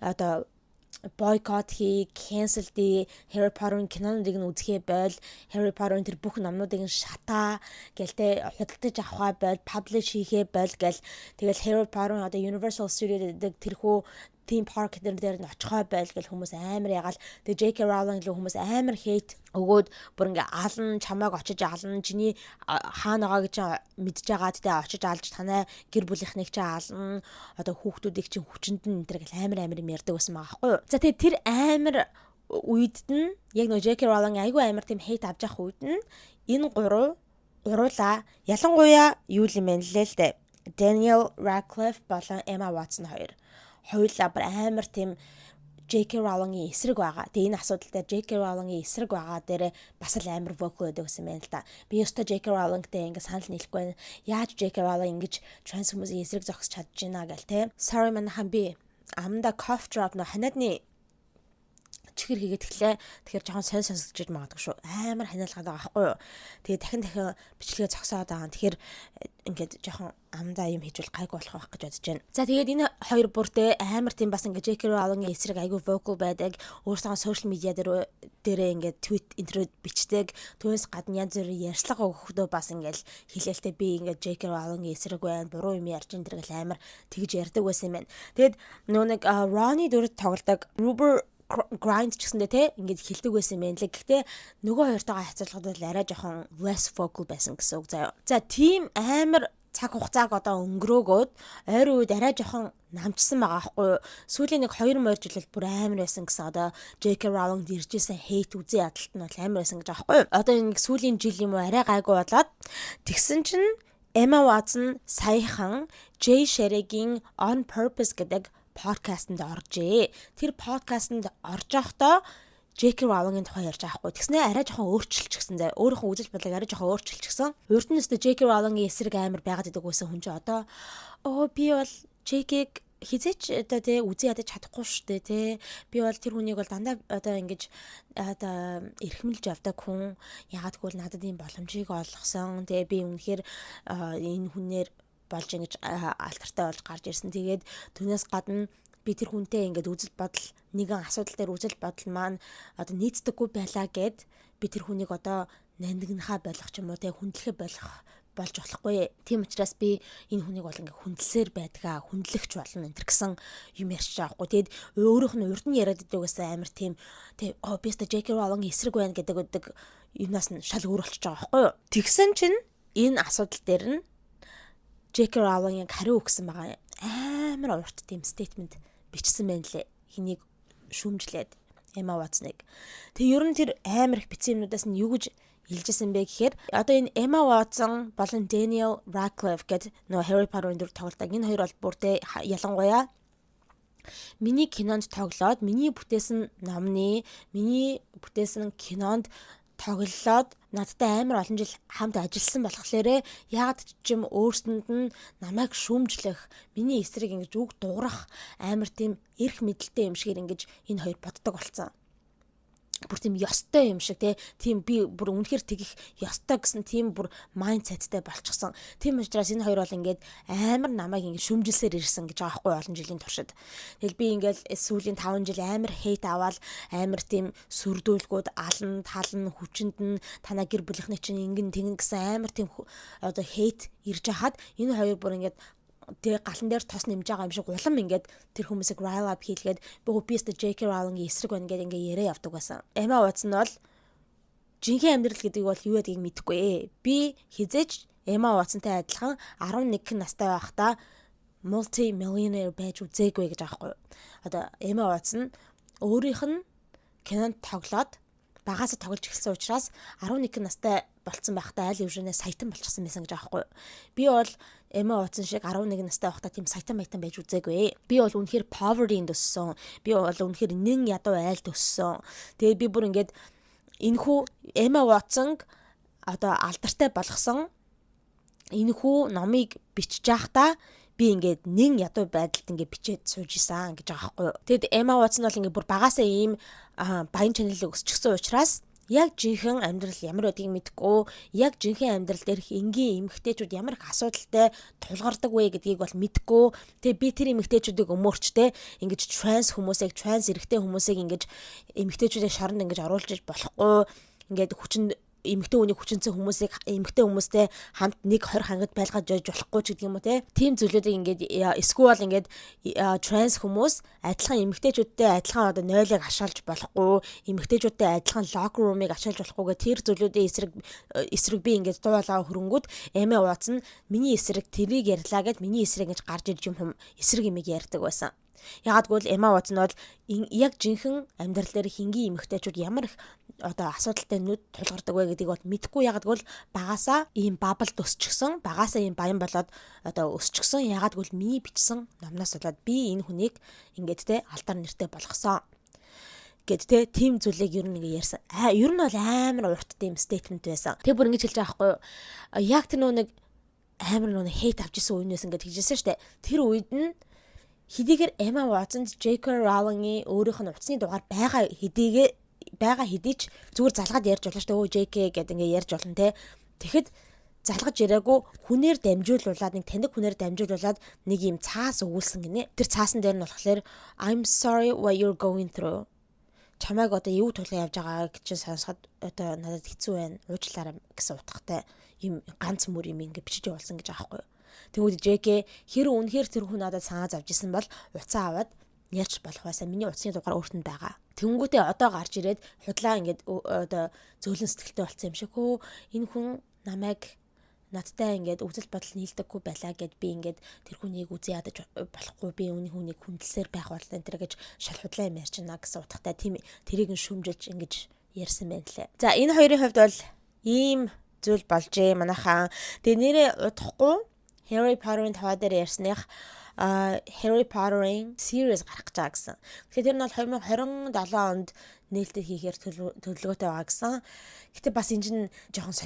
одоо boycott cancel Harry Potter-ын кинонуудыг нь үзэхээ бойл Harry Potter-ын тэр бүх номнуудыг нь шатаа гэлтэй худалдаж авахаа бойл publish хийхээ бойл гэл тэгэл Harry Potter-ын одоо Universal Studios гэдэг тэрхүү team park дээр нь очихоо байл гэл хүмүүс амар ягаал тэгээ J.K. Rowling л хүмүүс амар hate өгөөд бүр ингээ аална чамааг очиж аална чиний хаана байгаа гэж мэдж байгаа тэгээ очиж аалж танай гэр бүлийнхнийг чи аална одоо хүүхдүүдийг чинь хүчинд нь энэ төр гэл амар юм ярьдаг байсан байгаа байхгүй юу. За тэгээ тэр амар үед нь яг нөө J.K. Rowling айгүй амар тийм hate авч явах үед нь энэ гуруула ялангуяа юу юм бэ л дээ Daniel Radcliffe болон Emma Watson хоёулаа бүр амар тийм J.K. Rowling-ийн эсрэг байгаа. Тэгээ энэ асуудал дээр J.K. Rowling-ийн эсрэг байгаа дээр бас л амар vocal байдаг гэсэн юм байна л да. Би өстө J.K. Rowling-тэй ингэ санал нийлэхгүй байна. Яаж J.K. Rowling ингэж trans хүмүүсийн эсрэг зогсож чадж байна гэл те. Sorry манайхан би амда cough drop нөө ханиадны чихэр хийгээд эхлээ. Тэгэхээр жоохон сонсож магадгүй шүү. Амар ханиалгаад байгаа байхгүй юу. Тэгээ дахин бичлэгээ зогсоод байгаа. Тэгэхээр ингээд жоохон амдаа юм хийжүүл гайгүй болох байх гэж бодож байна. За тэгээд энэ хоёр бүртээ амар тийм бас ингээд J.K. Rowling-ийн эсрэг айгүй vocal байдаг. Өөрсдөө social media дээрээ ингээд tweet интервью бичдэг. Түүнээс гадна янз бүрийн ярьцлага өгөхдөө бас ингээд хэлээлтэй би ингээд J.K. Rowling-ийн эсрэг байна. Буруу юм ярьж энэ гэл амар тэгж ярьдаг байсан юм байна. Тэгээд нөө нэг Ronnie дүрд тоглодог Rupert Grint ч гэсэндээ те ингээд хэлдэг байсан юм байна лээ. Гэхдээ нөгөө хоёртойгоо хацуулахад бол арай жоохон less vocal байсан гэсэн үг заяа. За тийм амар цаг хугацааг одоо өнгөрөөгөөд ойрын үед арай жоохон намчсан байгаа байхгүй юу. Сүүлийн нэг 2 жил бол бүр амар байсан гэсэн одоо J.K. Rowling дэржсэн hate үзий ядалт нь бол амар байсан гэж байгаа байхгүй юу. Одоо нэг сүүлийн жил юм уу арай гайгүй болоод тэгсэн чинь Emma Watson саяхан Jay Sherry-гийн On Purpose гэдэг подкастэнд оржээ. Тэр подкастэнд орж явахдаа J.K. Rowling-ийн тухай ярьж байгаа хгүй. Тэгснээ арай жоохон өөрчилчихсэн заа. Өөрийнхөө үзэл бодлыг арай жоохон өөрчилчихсэн. Урд нь өстө J.K. Rowling-ийн эсрэг амар байгаад идэг байсан хүн чинь одоо би бол J.K-г хизээч одоо тий үзий ядаж чадахгүй штэ тий. Би бол тэр хүнийг бол дандаа одоо ингэж одоо эрхэмлж явдаг хүн. Ягаад гэвэл надад ийм боломжийг олгосон. Тэгээ би үнэхээр энэ хүнээр болж ингэж алтартай болж гарч ирсэн. Тэгээд түүнээс гадна би тэр хүнтэй ингээд үзэл бодол нэгэн асуудал дээр үзэл бодол маань одоо нийцдэггүй байлаа гэд би тэр хүнийг одоо нандинхаа болох ч юм уу те хүндлэхэ болж болохгүй. Тийм учраас би энэ хүнийг бол ингээд хүндлсээр байдгаа хүндлэгч болно энэ гэсэн юм ярьж байгаа хгүй. Тэгэд өөрөөх нь урд нь яриад идэг гэсэн амар тийм те би өстө J.K. Rowling эсрэг байна гэдэг юмнаас нь шал өөр болчихж байгаа хгүй юу. Тэгсэн чинь энэ асуудал дээр нь J.K. Rowling-ыг хариу өгсөн байгаа. Амар урт тийм statement бичсэн байна лээ. Хэнийг шүүмжлээд Emma Watson-ыг. Тэгээ ер нь тэр амар их бичсэн юмнуудаас нь юу гэж илжсэн бэ гэхээр одоо энэ Emma Watson болон Daniel Radcliffe гэдэг нөө Harry Potter-ын дүр тоглодог. Энэ хоёр бол бүртээ ялангуяа миний кинонд тоглоод миний бүтээсэн номны миний бүтээсэн кинонд тоглолоод надтай амар олон жил хамт ажилласан болохоор яагаад ч юм өөрсдөнд нь намайг шүүмжлэх миний эсрэг ингэж үг дуурах амар тийм эрх мэдэлтэй юм шигээр ингэж энэ хоёр боддог болсон. бүр тийм ёстой юм шиг тийм би бүр үнэхээр тэгэх ёстой гэсэн тийм бүр майндсеттэй болчихсон. Тийм учраас энэ хоёр бол ингээд амар намайг ингээд шүмжилсээр ирсэн гэж байгаа байхгүй олон жилийн туршид. Тэгэл би ингээд сүүлийн 5 жил амар хейт аваад амар тийм сүрдүүлгүүд алан талан хүчинд нь танаа гэр бүлийнхний чинь ингэн тэгэн гэсэн амар тийм одоо хейт ирж хахад энэ хоёр бүр ингээд тэг галан дээр тос нэмж байгаа юм шиг улам ингээд тэр хүмүүсийг rile up хийлгээд би өстө J.K. Rowling-ийн эсрэг байна гэдэг ингээд яриа явдаг байсан. Emma Watson бол жинхэнэ амьдрал гэдэг бол юу гэдгийг мэдэхгүй. Би хизээж Emma Watson-тай адилхан 11 настай байхдаа multi-millionaire байж үзээгүй гэж аахгүй. Одоо Emma Watson өөрийнх нь кинонд тоглоод багасаа тоглож эхэлсэн учраас 11 настай болцсон байхдаа айл хэмжээний саятан болчихсон байсан гэж аахгүй. Би бол Emma Watson шиг 11 настай байхдаа тийм саятан маятан байж үзээгүй. Би бол үнэхээр poverty-нд өссөн. Би бол үнэхээр нэн ядуу айлд өссөн. Тэгээд би бүр ингээд энэхүү Emma Watson одоо алдартай болгосон энэхүү номыг бичиж байхдаа би ингээд нэн ядуу байдалд ингээд бичээд сууж исэн гэж байгаа байхгүй юу. Тэгэд Emma Watson бол ингээд бүр багасаа ийм баян чаналыг өсчихсөн учраас яг жинхэнэ амьдрал ямар байдгийг мэдэхгүй, яг жинхэнэ амьдрал дээрх энгийн эмэгтэйчүүд ямар их асуудалтай тулгардаг вэ гэдгийг бол мэдэхгүй. Тэгээ би тэр эмэгтэйчүүдийг өмөрчтэй ингэж trans хүмүүсийг, trans эрэгтэй хүмүүсийг ингэж эмэгтэйчүүдийн шоронд ингэж оруулж иж болохгүй. Ингээд хүчин эмэгтэй хүний хүчинцэн хүмүүсийг эмэгтэй хүмүүстэй хамт нэг 20 хангад байлгаж жойж болохгүй ч гэдэг юм уу те. Тим зүйлүүдийг ингээд эсвэл ингээд транс хүмүүс адилхан эмэгтэйчүүдтэй адилхан одоо нойлыг ашиглаж болохгүй, эмэгтэйчүүдтэй адилхан locker room-ыг ашиглаж болохгүй гэх тэр зүйлүүдийн эсрэг би ингээд дуулаа хөрөнгүүд Emma Watson миний эсрэг тэрийг ярьлаа гэд миний эсрэг ингэж гарч ирж юм эсрэг юмыг ярьдаг байсан. Ягагтгүй Emma Watson бол яг жинхэнэ амьдрал дээр хингийн эмэгтэйчүүд ямар их одоо асуудалтай нүд тулгардаг вэ гэдгийг бол мэдэхгүй. Ягагтгүй багасаа ийм бабалд өсчихсөн, багасаа ийм баян болоод одоо өсчихсөн. Ягагтгүй миний бичсэн номноос болоод би энэ хүнийг ингээд те алдар нэртэй болгосон гэд те тийм зүйлийг ер нь ингээ ярьсан. Ер нь бол амар урт тийм statement байсан. Тэг бүр ингэж хэлж байгаа байхгүй юу? Яг тэр нэг амар нэг хейт авч исэн үеийнээс ингээд хэлжсэн штэ. Тэр үед нь хэдийгээр Emma Watson J.K. Rowling-ийн өөрийнх нь утасны дугаар байгаа хэдийч зүгээр залгаад ярьж болно шүү дээ. J.K. гэдэг ингээ ярьж болно те. Тэгэхэд залгаж яриаггүй хүнээр дамжуулуулаад нэг таньдаг хүнээр дамжуулуулаад нэг юм цаас өгүүлсэн гинэ. Тэр цаасан дээр нь болохоор I'm sorry what you're going through. Чамайг одоо юу тулан явж байгаа гэж сонсоход одоо надад хэцүү байна. Уучлаарай гэсэн утгатай юм ганц мөр юм ингээ бичиж явуулсан гэж аахгүй юу. Тэгвэл J.K. хэрэг үнэхээр тэр хүн надад санаа завж исэн бол уцаа аваад ярьж болох байсан. Миний утасны дугаар өөртөнд байгаа. Тэнгүүтээ одоо гарч ирээд худлаа ингээд одоо зөөлөн сэтгэлтэй болсон юм шиг хөө энэ хүн намайг надтай ингээд үзэл бодол нийлдэггүй байлаа гэд би ингээд тэр хүнийг үзий ядаж болохгүй би үний хүнийг хүндэлсээр байх бол энэ төр гэж шал худлаа юм ярьж байна гэсэн утгатай тийм тэрийг нь шүмжилж ингэж ярьсан байна лээ. За энэ хоёрын хувьд бол ийм зүйл болжээ манайхаа. Тэгээ нэрээ удахгүй Harry Potter-ын таваа дээр ярьсных Harry Potter-ын series гарах гэж байгаа гэсэн. Тэгэхээр тэр нь бол 2027 онд нээлттэй хийхээр төлөвлөгөөтэй байгаа гэсэн. Гэтэ бас энэ чинь жоохон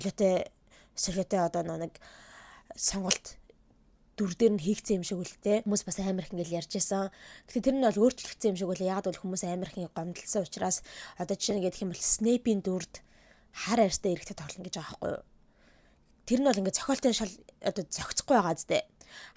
солиотой одоо нэг сонголт дүр дээр нь хийгдсэн юм шиг үлдээ. Хүмүүс бас амар их ингээл ярьж байсан. Гэтэ тэр нь бол өөрчлөгдсөн юм шиг үлээ. Ягаад бол хүмүүс амар их гомдлсон учраас одоо жишээ нь гэх юм бол Snape-ийн дүрд хар арьстай эрэхтэй тоглоно гэж байгаа байхгүй юу? Тэр нь бол ингээд цохиолтой шал одоо зохицохгүй байгаа зү.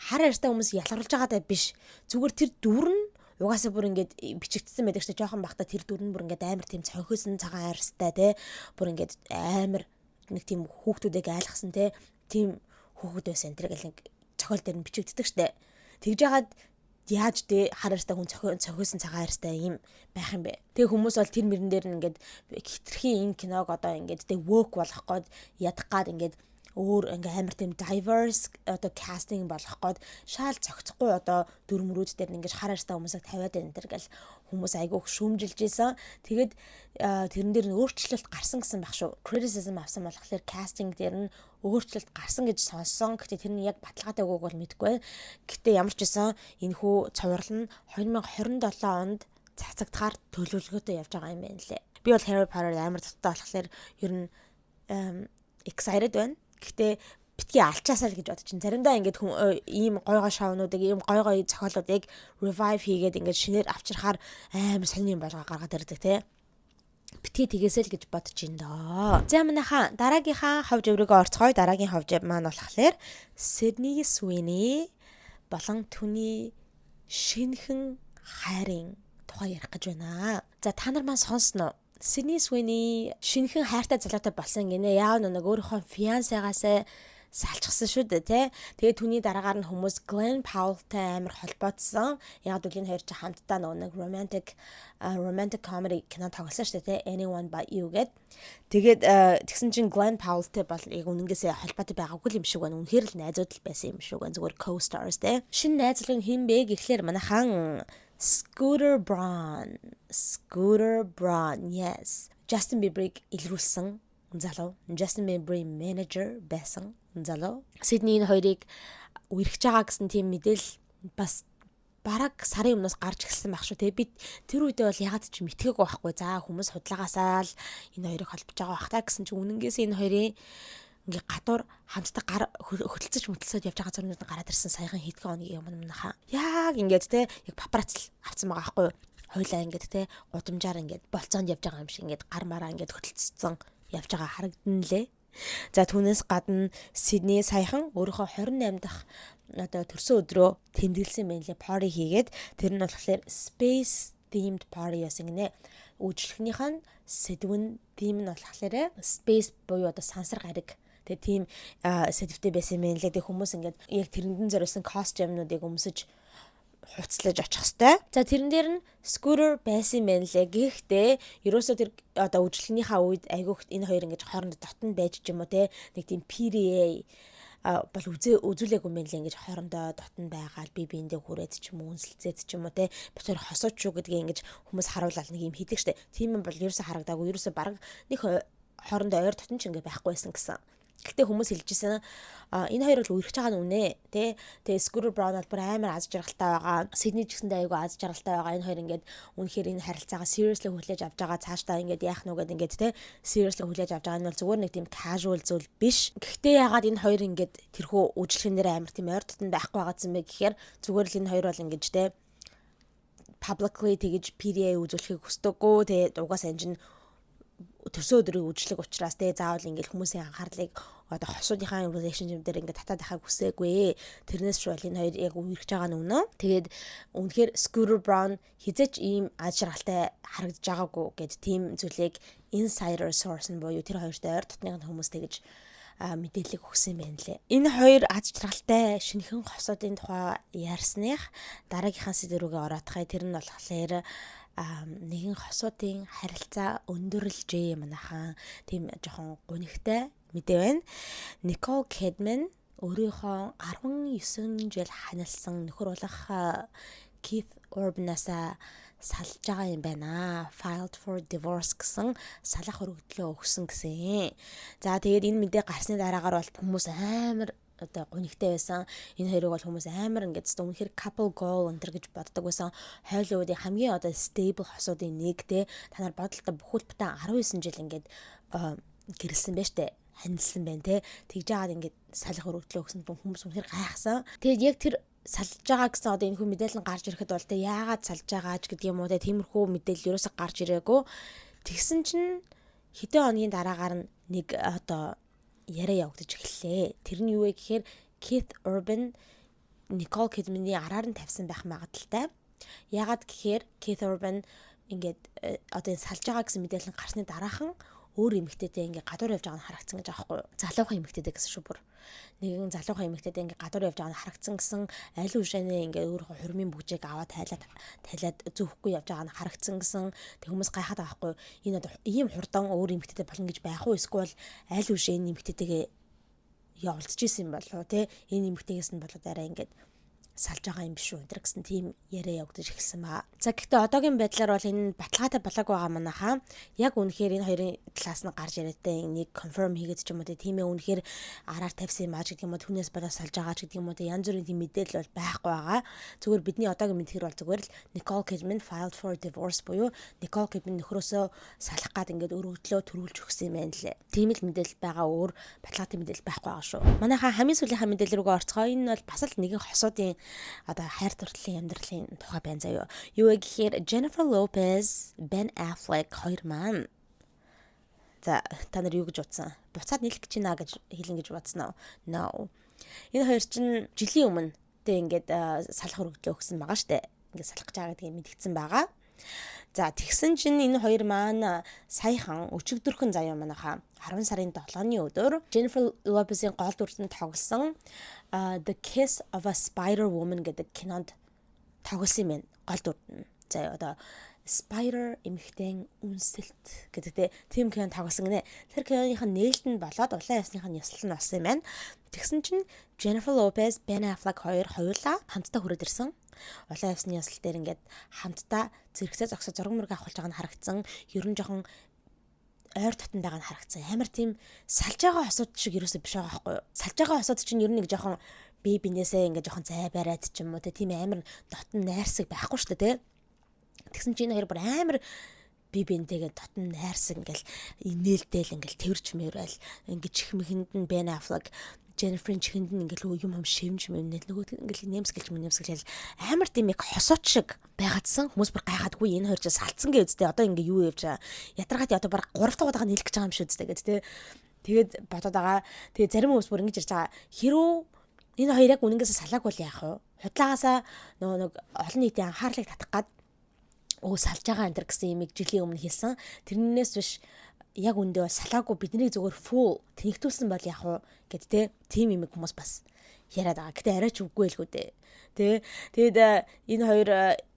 Хар арьстай хүмүүс ялгаруулж байгаатай биш. Зүгээр тэр дүр нь угаасаа бүр ингээд бичигдсэн байдаг ч жоохон бахта тэр дүр нь бүр ингээд амар тийм цохиосон цагаан арьстай те. Бүр ингээд амар нэг тийм хүүхдүүдийг айлгсан те. Тийм хүүхэд байсан тэр гэл нэг цохиол дээр нь бичигддэг штэ. Тэгж яагаад яаж тэ хар арьстай хүн цохиосон цагаан арьстай юм байх юм бэ? Тэгээ хүмүүс бол тэр мөрөн дээр нь ингээд хитрхи энэ киног одоо ингээд тэ woke болох гээд ядах гад ингээд өөр ингээ амар тийм diverse одоо casting болох гээд шаал цогцохгүй одоо дүрмрүүд дээр ингээ хар арьстай хүмүүсийг тавиад байна тэр гэл хүмүүс айгүйх шүүмжилж исэн. Тэгээд тэрэн дээр нь өөрчлөлт гарсан гэсэн байх шүү. Criticism авсан болохоор casting дээр нь өөрчлөлт гарсан гэж сонссон. Гэтэ тэр нь яг баталгаатай үгүйг бол мэдэхгүй. Гэтэ ямар ч байсан энэхүү цуврал нь 2027 онд цацагдахаар төлөвлөгөөтэй явж байгаа юм байна лээ. Би бол Harry Potter амар дуттай болохоор ер нь excited байна. Гэхдээ битгий алчаасаа л гэж бодож чинь заримдаа ингээд ийм гой шоунуудыг ийм гой зохиолуудыг revive хийгээд ингээд шинээр авчирхаар амар сонир юм болгоо гаргаад ирдэг те. битгий тэгээсэй л гэж бодож байна доо. За манайхаа дараагийнхаа хов жаврыг орцгоё. Дараагийн хов жав маань болохоор Sydney Sweeney болон түүний шинэхэн хайрын тухай ярих гэж байна. За та нар маань сонсноо. Sydney Sweeney шинэхэн хайртай залуутай болсон гинэ. Яав нэг өөрийнхөө fiancé-гаас салчсан шүү дээ тий. Тэгээд түүний дараагаар нь хүмүүс Glen Powell-тай амар холбоотсон. Яг л энэ хоёр ч хамтдаа нэг romantic comedy кино тоглосон шүү дээ тий. Anyone But You гэд. Тэгээд тэгсэн чинь Glen Powell-тай бол яг үнэнгээсээ холбоотой байгаагүй юм шиг байна. Үнэхээр л найзууд л байсан юм шиг байна. Зүгээр co-stars тий. Шинэ найзлын хэн бэ гэхлээр манайхан Scooter Braun, yes. Justin Bieber-ыг илрүүлсэн залуу. Justin Bieber-ийн менежер байсан залуу. Sydney энэ хоёрыг үерхэж байгаа гэсэн тийм мэдээлэл бас бараг сарын өмнөөс гарч ирсэн байх шүү. Тэгээ би тэр үедээ бол ягаад ч мэдгээгүй байхгүй. За хүмүүс худалгаагаасаа л энэ хоёрыг холбож байгаа бах та гэсэн чинь үнэнгээс энэ хоёрын ингээ гадуур хамтдаа хөтөлцөж мөтөлсөд явж байгаа зурнууд гараад ирсэн саяхан хэдхэн хоногийн өмнө нахаа. Яг ингээд те яг папарацл авсан байгаа байхгүй. Хойлоо ингээд те гудамжаар ингээд болцоонд явж байгаа юм шиг ингээд гар мараа ингээд хөтөлцсөн явж байгаа харагдан лээ. За түүнээс гадна Sydney саяхан өөрийнхөө 28 дахь одоо төрсөн өдрөө тэмдэглэсэн байлээ. Party хийгээд тэр нь болохоор space themed party яасан гинэ. Үйлчлэгнийх нь сэдвэн theme нь болохоор space буюу одоо сансар гариг. Тэгээ тийм сэдвтэй байсан юм лээ. Тэг хүмүүс ингээд яг тэрэндэн зориулсан костюмнуудыг өмсөж хуцлаж очих хэвээр. За тэрэн дээр нь scooter байсан юм лээ. Гэхдээ ерөөсөө тэр одоо үйлчлэгнийхээ үед айгүйх энэ хоёр ингэж хоорондоо дотн байж ч юм уу те нэг тийм PDA бол үзүүлээгүй юм лээ. Ингэж хоорондоо дотн байгаад биендээ хүрээд ч юм уу үнсэлцээд ч юм уу те битэр хосооч шүү гэдгийг ингэж хүмүүс харуулаад нэг юм хийдэг штэ. Тийм юм бол ерөөсөө харагдаагүй. Ерөөсөө бараг нэг хоорондоо ойр дотн ч ингэ байхгүй байсан гэсэн. Гэхдээ хүмүүс хэлжсэн энэ хоёр бол үерхэж байгаа нь үнэ тий. Тэгээ Scooter Braun бол бүр амар аз жаргалтай байгаа. Sydney ч гэсэндээ айгүй аз жаргалтай байгаа. Энэ хоёр ингээд үнэхээр энэ харилцаагаа seriously хүлээж авч байгаа. Цаашдаа ингээд яах нү гэд ингээд тий seriously хүлээж авч байгаа. Энэ бол зүгээр нэг тийм casual зүйл биш. Гэхдээ ягаад энэ хоёр ингээд тэрхүү үйлчлэгэн дээр амар тийм ойр дотн байхгүй байгаадсан бэ гэхээр зүгээр л энэ хоёр бол ингээд тий publicly тэгэж PDA үзүүлэхийг хүсдэггүй. Тэгээ угаасаа энэ төрсөн өдрийн үйлчлэг учраас те заавал ингээл хүмүүсийн анхаарлыг одоо хосуудынхаа relationship дээр ингээд татаад байхыг хүсээгүй. Тэрнээс ч бол энэ хоёр яг үерхэж байгаа нь үнэ. Тэгээд үнэхээр Scooter Braun хизээч ийм аз жаргалтай харагдаж байгаагүй гэд тийм зүйлийг insider source нь буюу тэр хоёртой ойр дотны хүмүүс тэгэж мэдээлэл өгсөн байна лээ. Энэ хоёр аз жаргалтай шинэхэн хосуудын тухай ярьсных дараагийнхаа сэдв рүүгээ ороодхай. Тэр нь болохоор нэгэн хосуудын харилцаа өндөрлжээ манайхан тийм жоохон гунигтай мэдээ байна. Nicole Kidman өөрийнхөө 19 жил ханилсан нөхөр болох Keith Urban-аас салж байгаа юм байна. Filed for divorce гэсэн салах өргөдлөө өгсөн гэсэн. За тэгээд энэ мэдээ гарсны дараагаар бол хүмүүс амар одоо гунигтай байсан. Энэ хоёрыг бол хүмүүс амар ингээд үнэхээр couple goal өнтер гэж боддог байсан. Хойлоодын хамгийн одоо stable хосуудын нэг те та нар бодолтой бүхэлдээ 19 жил ингээд гэрэлсэн байж тээ ханилсан байна те. Тэгж жагаад ингээд салах өргөдлөө өгсөн хүмүүс үнэхээр гайхсан. Тэгээд яг тэр салж байгаа гэсэн одоо энэ хүн мэдээлэл гарч ирэхэд бол те яагаад салж байгаа ч гэдэг юм уу те тиймэрхүү мэдээлэл ерөөсөй гарч ирээгүй. Тэгсэн чинь хэдэн хоногийн дараагаар нэг одоо яриа явагдаж эхэллээ. Тэр нь юу вэ гэхээр Keith Urban Nicole Kidman-ийн араар нь тавьсан байх магадaltaй. Яагаад гэхээр Keith Urban ингээд одоо энэ салж байгаа гэсэн мэдээлэл гарсны дараахан өөр эмэгтэйтэй ингээд гадуур явж байгаа нь харагдсан гэж аахгүй юу? Залуухан эмэгтэйтэй гэсэн шүү бүр. Нэгэн залуухан эмэгтэйтэй ингээд гадуур явж байгаа нь харагдсан гэсэн аль үшэнэ ингээд өөрийнхөө хурмын бүжээг аваад тайлаад зөөхгүй явж байгаа нь харагдсан гэсэн тэг хүмүүс гайхаад байгаа байхгүй юу? Энэ одоо ийм хурдан өөр эмэгтэйтэй болно гэж байх уу? Эсвэл аль үшэн эмэгтэйтэйгээ явуулж исэн юм болов уу те? Энэ эмэгтэйгээс нь болоод арай ингээд салж байгаа юм биш үү гэсэн тийм яриа явагдаж эхэлсэн баа. За гэхдээ одоогийн байдлаар бол энэ баталгаатай болоогүй байгаа манайхаа. Яг үнэхээр энэ хоёрын талаас нь гарч ирээдээ нэг confirm хийгээд ч юм уу тийм ээ үнэхээр араар тавьсан юм аа гэдэг юм уу түүнээс болоод салж байгаа ч гэдэг юм уу янз бүрийн тийм мэдээлэл бол байхгүй байгаа. Зүгээр бидний одоогийн мэдхээр бол зүгээр л Nicole Kidman filed for divorce буюу Nicole Kidman нөхрөөсөө салах гад ингээд өргөдлөө төрүүлж өгсөн юм байна лээ. Тийм л мэдээлэл байгаа өөр баталгаатай мэдээлэл байхгүй байгаа шүү. Манайхаа хамгийн сүүлийнхаа мэдээлэл рүүгээ орцгоо. Энэ бол бас л нэгэн хосуудын одоо хайр дурлалын амьдралын тухай байна заяа. Юу вэ гэхээр Jennifer Lopez, Ben Affleck хоёр маань За та нар юу гэж бодсон? Буцаад нийлэх гэж байна гэж хэлэн гэж бодсон уу? No. Энэ хоёр чинь жилийн өмнө тэ ингээд салах өргөдлөө өгсөн байгаа штэ. Ингээд салах гэж байгаа гэдгийг мэдгдсэн байгаа. За тэгсэн чинь энэ хоёр маань саяхан өчигдөрхөн заяа манайха 10 сарын 7-ны өдөр Jennifer Lopez-ийн гол дүртэнд тоглосон The Kiss of a Spider Woman гэдэг кинонд тоглосон юм байна. Гол дүрт нь. За одоо Spider эмэгтэй үнсэлт гэдэг тийм кино тоглосон гинэ. Тэр киноных нь нээлт нь болоод улаан ясных нь ясал нь болсон юм байна. Тэгсэн чинь Jennifer Lopez, Ben Affleck хоёулаа хамтдаа хүрээд ирсэн. Улаан ясны ясал дээр ингээд хамтдаа зэрэгцээ зогсоо зураг мөрөг авахулж байгаа нь харагдсан. Ер нь жоохон ойр татан байгаа нь харагдсан. Амар тийм салж байгаа хосууд шиг ерөөсөө биш байгаа байхгүй юу? Салж байгаа хосууд чинь ер нь нэг жоохон бие бинээсээ ингээд жоохон зай бариад ч юм уу тийм амар дотн найрсаг байхгүй шүү дээ. Тэгсэн чинь энэ хоёр бүр амар би бинтэйгээ дотн найрсаг ингээл инээлтэл ингээл тэрч мөрөөл ингээд чихмэхэнд нь Ben Affleck Jennifer-ийн чихэнд нь ингээл юм шивж мэнэл нөгөө ингээл нэмсгэлж амар тийм яг хосооч шиг байгаадсан. Хүмүүс бүр гайхаадгүй энэ хоёр ч салцсан гэж үстэй. Одоо ингээ юу явж байгаа. Ядаргаат одоо баг 3 дахь удаага нийлэх гэж байгаа юм шүү дээ гэж тэ. Тэгээд бодоод байгаа. Тэгээд зарим хүмүүс бүр ингэж ирж байгаа. Хэрүү энэ хоёр яг үнэнгээс салааг бол яах вэ? Худлаагаасаа нөгөө олон нийтийн анхаарлыг татах гад салж байгаа энэ гэсэн юмыг жилийн өмнө хэлсэн. Тэрнээс биш яг үндэ бол салаагүй бидний зүгээр full тэнэгтүүлсэн бол яах вэ гэд тэ тийм юм хүмүүс бас яриад байгаа. Гэтэ арайч үгүй л хүү дээ. Тэгээд энэ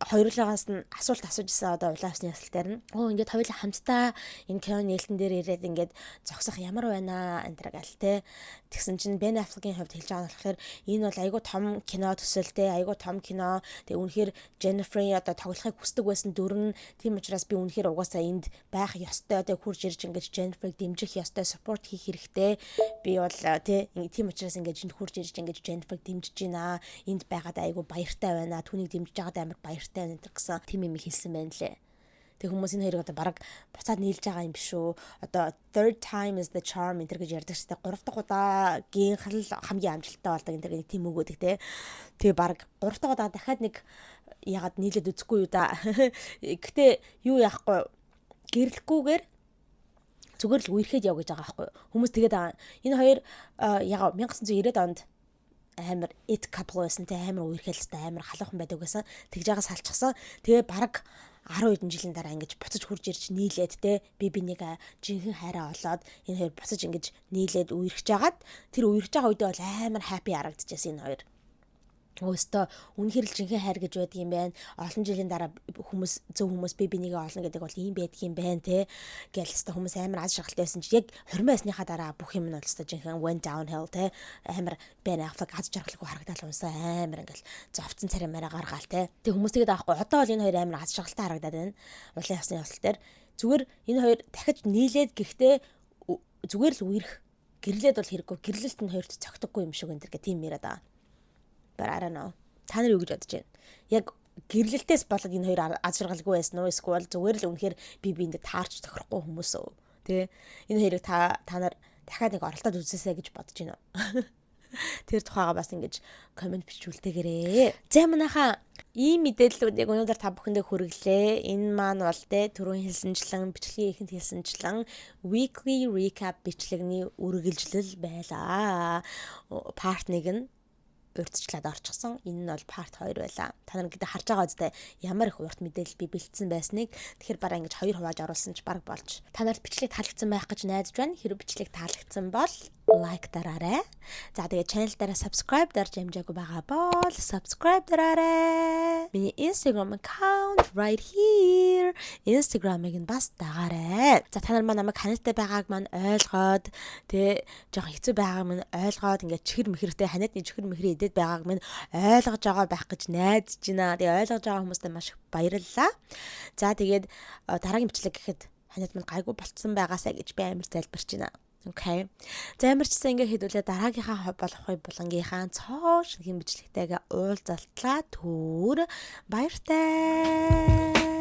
хоёрлогоос нь асуулт асууж исэн одоо улаан усны ясалтаар нь ингээд хоёулаа хамтдаа энэ кино нээлтэн дээр ирээд ингээд зогсох ямар байна энэ төр гал те. Тэгсэн чинь Ben Affleck-ийн хувьд хэлж байгаа нь болохоор энэ бол айгүй том кино төсөлтэй айгүй том кино. Тэгээ үнэхээр Jennifer-ийн одоо тоглохыг хүсдэг байсан дүр нь тийм учраас би үнэхээр угаасаа энд байх ёстой. Тэгээ хурж ирж ингээд Jennifer-ыг дэмжих ёстой, support хийх хэрэгтэй. Би бол тийм учраас ингээд энд хурж ирж ингээд Jennifer-ыг дэмжиж байна. Энд байгаад айгүй баяртай байна. Түүнийг дэмжиж байгаад амар баяртай байна гэсэн тийм юм хэлсэн байна лээ. Тэг хүмүүс энэ хоёрыг одоо баг буцаад нийлж байгаа юм биш үү? Одоо third time is the charm энэ гэж ярьдаг шүү дээ. 3 дахь удаагийн хамгийн амжилттай болдог энэ нэг тийм үг өгдөг те. Тэгээ баг 3 дахь удаа дахиад нэг ягаад нийлээд үзэхгүй юу да. Гэтэ юу яахгүй гэрлэхгүйгээр зүгээр л үерхэд яв гэж байгаа байхгүй. Хүмүүс тэгээд энэ хоёр яг 1990-ад онд амар it couple байсан те амар үерхэлстэй амар халуухан байдаг байсан. Тэгж байгаа салчихсан. Тэгээ баг 10 хэдэн жилийн дараа ингэж буцаж хурж ирж нийлээд те би бинийг жинхэнэ хайраа олоод энэ хоёр буцаж ингэж нийлээд үерхэж жагаад тэр үерхэж байгаа үедээ бол амар happy харагдчихсэн энэ хоёр. Өөстөө үнэхээр л жинхэнэ хайр гэж байдаг юм байна. Олон жилийн дараа хүмүүс зөв хүмүүс би бинийгээ олно гэдэг бол ийм байдаг юм байна те. Гэл өстөө хүмүүс амар аз жаргалтай байсан чи яг 20 байсныхаа дараа бүх юм нь бол өстөө жинхэнэ went downhill те. Амар Ben Affleck аз жаргалгүй харагдал унсан амар ингээл зовцсон царамаараа гаргаал те. Тэг хүмүүс тэгээд аахгүй одоо бол энэ хоёр амар аз жаргалтай харагдаад байна. Улаан ясны ясал дээр зүгээр энэ хоёр дахиж нийлээд гэхдээ зүгээр л үерх гэрлээд бол хэрэггүй. Гэрлэлт нь хоёрт цогтөггүй юм шиг энэ төр гэх тийм яриад байгаа. But I don't know. Та нар юу гэж бодож байна? Яг гэрлэлтээс болоод энэ хоёр аз жаргалгүй байсан уу? Эсвэл зүгээр л үнэхээр би биэндээ таарч тохирохгүй хүмүүс үү? Тэ? Энэ хоёрыг та нар дахиад нэг оролдоод үзээсэй гэж бодож байна уу? Тэр тухайга бас ингэж комент бичүүлтэйгээрээ. За манайхаа ийм мэдээллүүдийг өнөөдөр та бүхэндээ хүргэлээ. Энэ маань бол түрүүн хэлсэнчлэн бичлэгийн эхэнд хэлсэнчлэн weekly recap бичлэгний үргэлжлэл байлаа. Part 1 нь урьдчилаад орчихсон. Энэ нь бол part 2 байлаа. Та нар гэдэг харж байгаа үстэй ямар их урт мэдээлэл би бэлдсэн байсныг тэгэхээр бараа ингэж 2 хувааж оруулсан ч баг болж. Та нарт бичлэг таалагдсан байх гэж найдаж байна. Хэрэв бичлэг таалагдсан бол лайк дараарай. За тэгээ channel дээр subscribe дарж амжаагүй байгаа бол subscribe дараарай. Миний Instagram account right here. Instagram-ыг нь бас дагаарай. За та нар намайг ханаатай байгааг маань ойлгоод тэгээ жоохон хэцүү байгааг маань ойлгоод ингээд чихэр мэхэртэй ханиадны чихэр мэхрээ идэт байгааг минь ойлгож байгаа байх гэж найдаж байна. Тэгээ ойлгож байгаа хүмүүстээ маш их баярлалаа. За тэгээд дараагийн бичлэг гэхэд ханиад минь гайгүй болцсон байгаасаа гэж би амар залбирч байна. Okay. За ямар ч гэсэн ингээ хэдүүлээ дараагийнхаа болохыг булангийнхаа цоо шинхэн бичлэгтэйгээ уулзалтлаа түр баяртай.